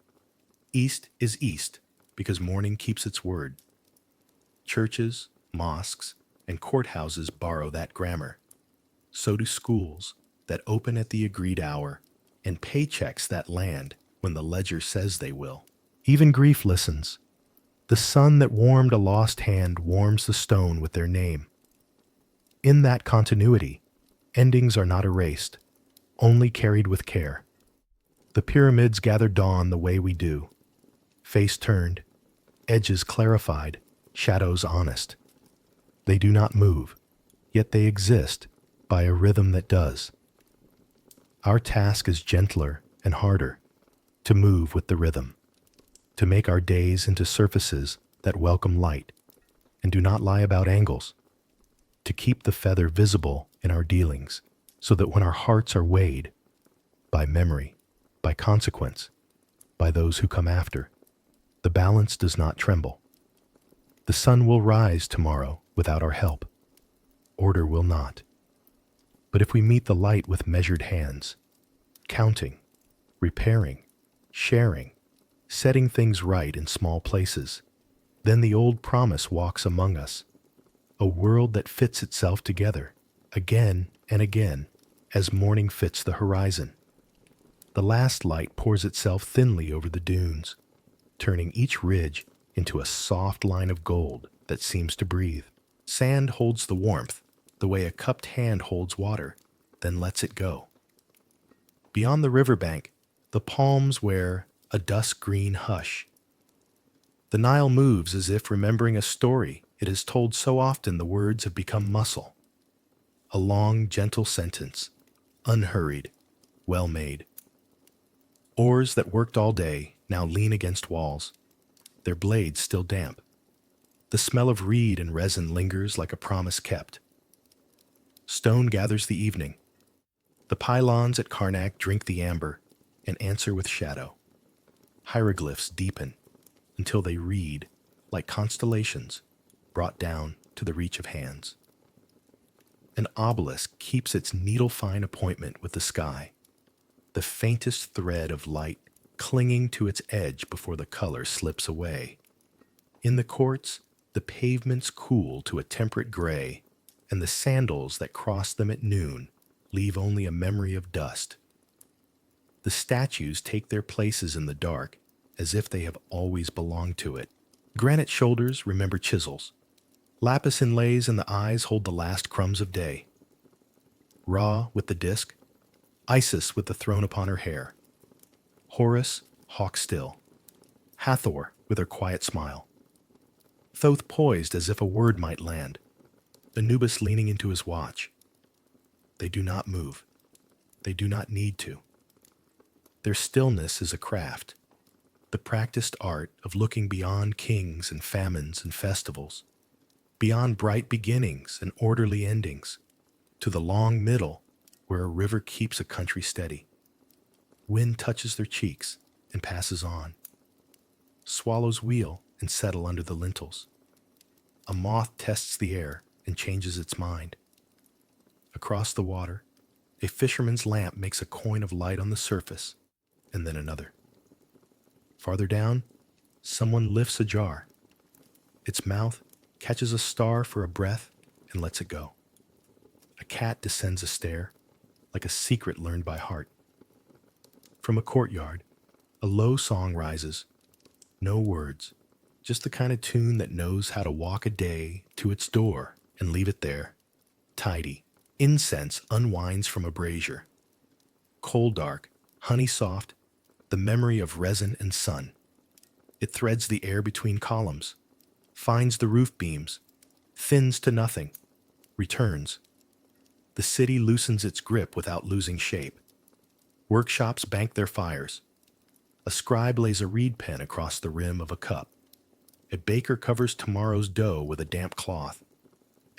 East is east because morning keeps its word. Churches, mosques, and courthouses borrow that grammar. So do schools that open at the agreed hour and paychecks that land when the ledger says they will. Even grief listens. The sun that warmed a lost hand warms the stone with their name. In that continuity, endings are not erased, only carried with care. The pyramids gather dawn the way we do. Face turned, edges clarified, shadows honest. They do not move, yet they exist by a rhythm that does. Our task is gentler and harder, to move with the rhythm, to make our days into surfaces that welcome light and do not lie about angles, to keep the feather visible in our dealings so that when our hearts are weighed by memory, by consequence, by those who come after, the balance does not tremble. The sun will rise tomorrow without our help. Order will not. But if we meet the light with measured hands, counting, repairing, sharing, setting things right in small places, then the old promise walks among us, a world that fits itself together, again and again, as morning fits the horizon. The last light pours itself thinly over the dunes, turning each ridge into a soft line of gold that seems to breathe. Sand holds the warmth, the way a cupped hand holds water, then lets it go. Beyond the riverbank, the palms wear a dusk-green hush. The Nile moves as if remembering a story it has told so often the words have become muscle. A long, gentle sentence, unhurried, well-made. Oars that worked all day now lean against walls, their blades still damp. The smell of reed and resin lingers like a promise kept. Stone gathers the evening. The pylons at Karnak drink the amber and answer with shadow. Hieroglyphs deepen until they read like constellations brought down to the reach of hands. An obelisk keeps its needle-fine appointment with the sky, the faintest thread of light clinging to its edge before the color slips away. In the courts, the pavements cool to a temperate gray, and the sandals that cross them at noon leave only a memory of dust. The statues take their places in the dark as if they have always belonged to it. Granite shoulders remember chisels. Lapis inlays in the eyes hold the last crumbs of day. Ra with the disk, Isis with the throne upon her hair. Horus, hawk still. Hathor with her quiet smile. Thoth poised as if a word might land. Anubis leaning into his watch. They do not move. They do not need to. Their stillness is a craft, the practiced art of looking beyond kings and famines and festivals, beyond bright beginnings and orderly endings, to the long middle where a river keeps a country steady. Wind touches their cheeks and passes on. Swallows wheel and settle under the lintels. A moth tests the air and changes its mind. Across the water, a fisherman's lamp makes a coin of light on the surface, and then another. Farther down, someone lifts a jar. Its mouth catches a star for a breath and lets it go. A cat descends a stair, like a secret learned by heart. From a courtyard, a low song rises. No words, just the kind of tune that knows how to walk a day to its door and leave it there, tidy. Incense unwinds from a brazier. Coal dark, honey soft, the memory of resin and sun. It threads the air between columns, finds the roof beams, thins to nothing, returns. The city loosens its grip without losing shape. Workshops bank their fires. A scribe lays a reed pen across the rim of a cup. A baker covers tomorrow's dough with a damp cloth.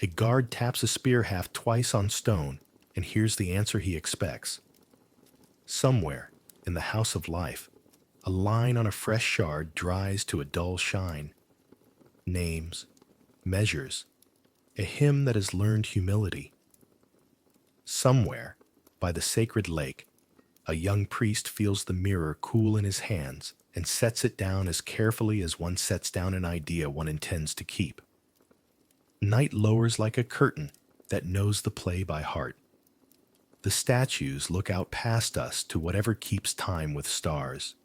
A guard taps a spear haft twice on stone and hears the answer he expects. Somewhere, in the house of life, a line on a fresh shard dries to a dull shine. Names, measures, a hymn that has learned humility. Somewhere, by the sacred lake, a young priest feels the mirror cool in his hands and sets it down as carefully as one sets down an idea one intends to keep. Night lowers like a curtain that knows the play by heart. The statues look out past us to whatever keeps time with stars.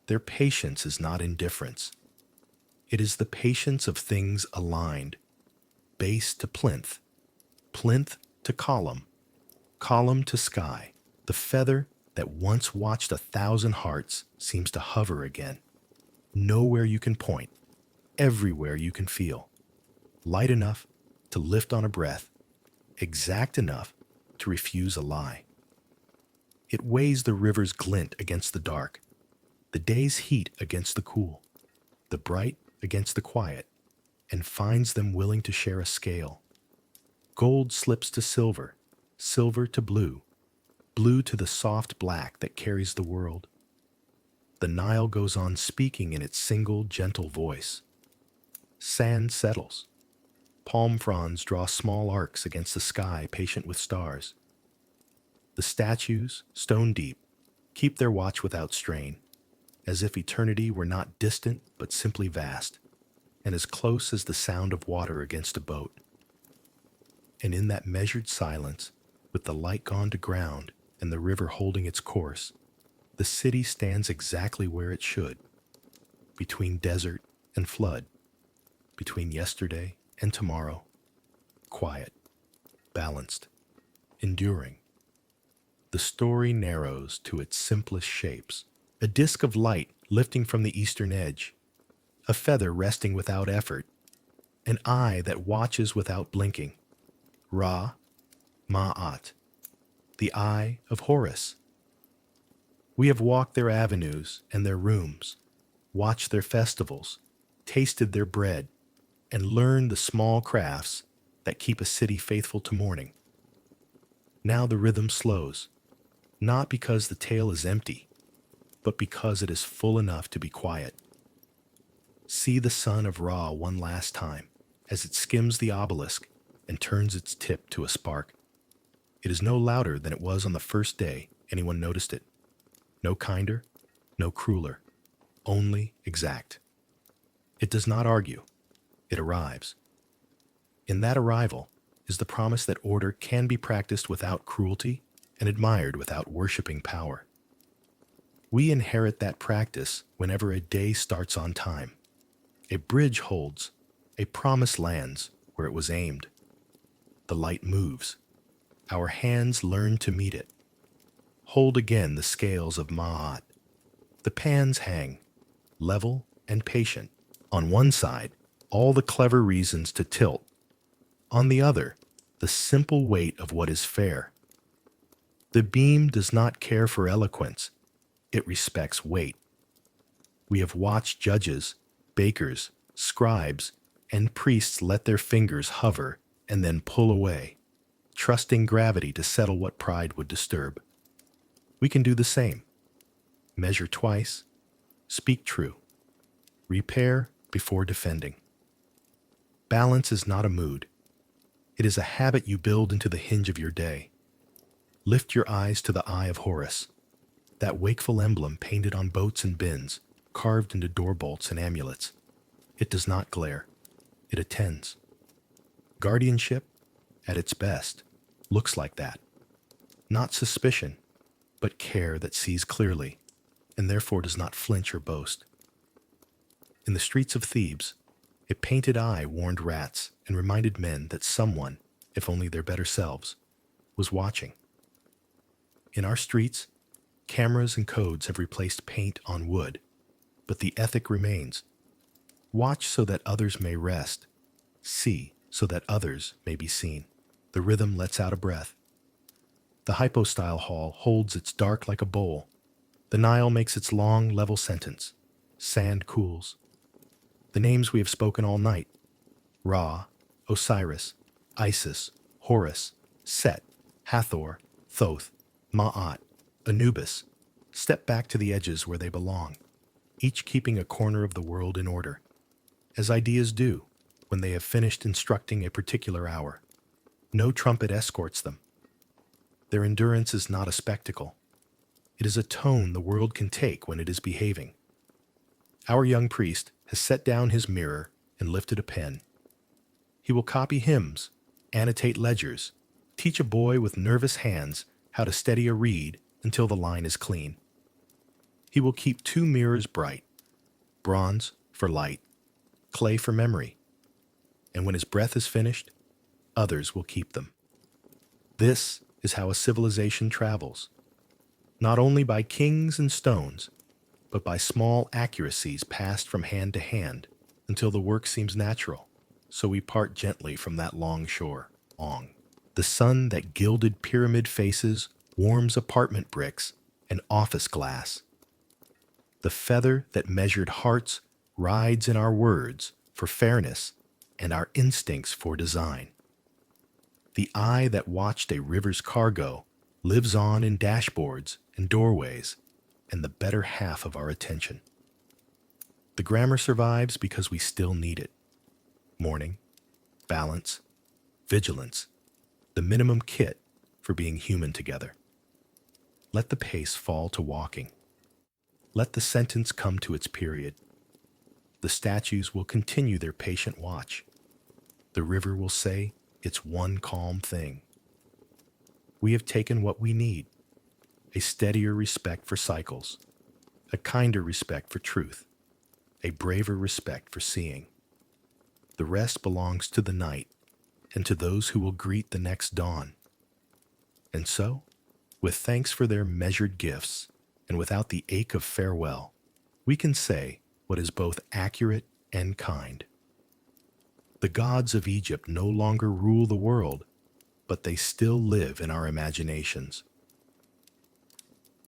Their patience is not indifference. It is the patience of things aligned, base to plinth, plinth to column, column to sky. The feather that once watched 1,000 hearts seems to hover again. Nowhere you can point, everywhere you can feel. Light enough to lift on a breath, exact enough to refuse a lie. It weighs the river's glint against the dark, the day's heat against the cool, the bright against the quiet, and finds them willing to share a scale. Gold slips to silver, silver to blue, blue to the soft black that carries the world. The Nile goes on speaking in its single, gentle voice. Sand settles. Palm fronds draw small arcs against the sky, patient with stars. The statues, stone deep, keep their watch without strain, as if eternity were not distant but simply vast, and as close as the sound of water against a boat. And in that measured silence, with the light gone to ground and the river holding its course, the city stands exactly where it should, between desert and flood, between yesterday and tomorrow, quiet, balanced, enduring. The story narrows to its simplest shapes. A disk of light lifting from the eastern edge, a feather resting without effort, an eye that watches without blinking. Ra, Ma'at, the Eye of Horus. We have walked their avenues and their rooms, watched their festivals, tasted their bread, and learned the small crafts that keep a city faithful to mourning. Now the rhythm slows, not because the tale is empty, but because it is full enough to be quiet. See the sun of Ra one last time as it skims the obelisk and turns its tip to a spark. It is no louder than it was on the first day anyone noticed it. No kinder, no crueler, only exact. It does not argue. It arrives. In that arrival is the promise that order can be practiced without cruelty and admired without worshiping power. We inherit that practice whenever a day starts on time. A bridge holds, a promise lands where it was aimed. The light moves. Our hands learn to meet it. Hold again the scales of Ma'at. The pans hang, level and patient. On one side, all the clever reasons to tilt. On the other, the simple weight of what is fair. The beam does not care for eloquence. It respects weight. We have watched judges, bakers, scribes, and priests let their fingers hover and then pull away, trusting gravity to settle what pride would disturb. We can do the same. Measure twice, speak true, repair before defending. Balance is not a mood. It is a habit you build into the hinge of your day. Lift your eyes to the Eye of Horus, that wakeful emblem painted on boats and bins, carved into door bolts and amulets. It does not glare. It attends. Guardianship, at its best, looks like that. Not suspicion, but care that sees clearly, and therefore does not flinch or boast. In the streets of Thebes, a painted eye warned rats and reminded men that someone, if only their better selves, was watching. In our streets, cameras and codes have replaced paint on wood, but the ethic remains. Watch so that others may rest. See so that others may be seen. The rhythm lets out a breath. The hypostyle hall holds its dark like a bowl. The Nile makes its long, level sentence. Sand cools. The names we have spoken all night: Ra, Osiris, Isis, Horus, Set, Hathor, Thoth, Ma'at, Anubis, step back to the edges where they belong, each keeping a corner of the world in order, as ideas do when they have finished instructing a particular hour. No trumpet escorts them. Their endurance is not a spectacle. It is a tone the world can take when it is behaving. Our young priest has set down his mirror and lifted a pen. He will copy hymns, annotate ledgers, teach a boy with nervous hands how to steady a reed until the line is clean. He will keep two mirrors bright, bronze for light, clay for memory, and when his breath is finished, others will keep them. This is how a civilization travels, not only by kings and stones, but by small accuracies passed from hand to hand until the work seems natural, so we part gently from that long shore, Ong. The sun that gilded pyramid faces warms apartment bricks and office glass. The feather that measured hearts rides in our words for fairness and our instincts for design. The eye that watched a river's cargo lives on in dashboards and doorways and the better half of our attention. The grammar survives because we still need it. Mourning, balance, vigilance, the minimum kit for being human together. Let the pace fall to walking. Let the sentence come to its period. The statues will continue their patient watch. The river will say its one calm thing. We have taken what we need: a steadier respect for cycles, a kinder respect for truth, a braver respect for seeing. The rest belongs to the night and to those who will greet the next dawn. And so, with thanks for their measured gifts and without the ache of farewell, we can say what is both accurate and kind. The gods of Egypt no longer rule the world, but they still live in our imaginations.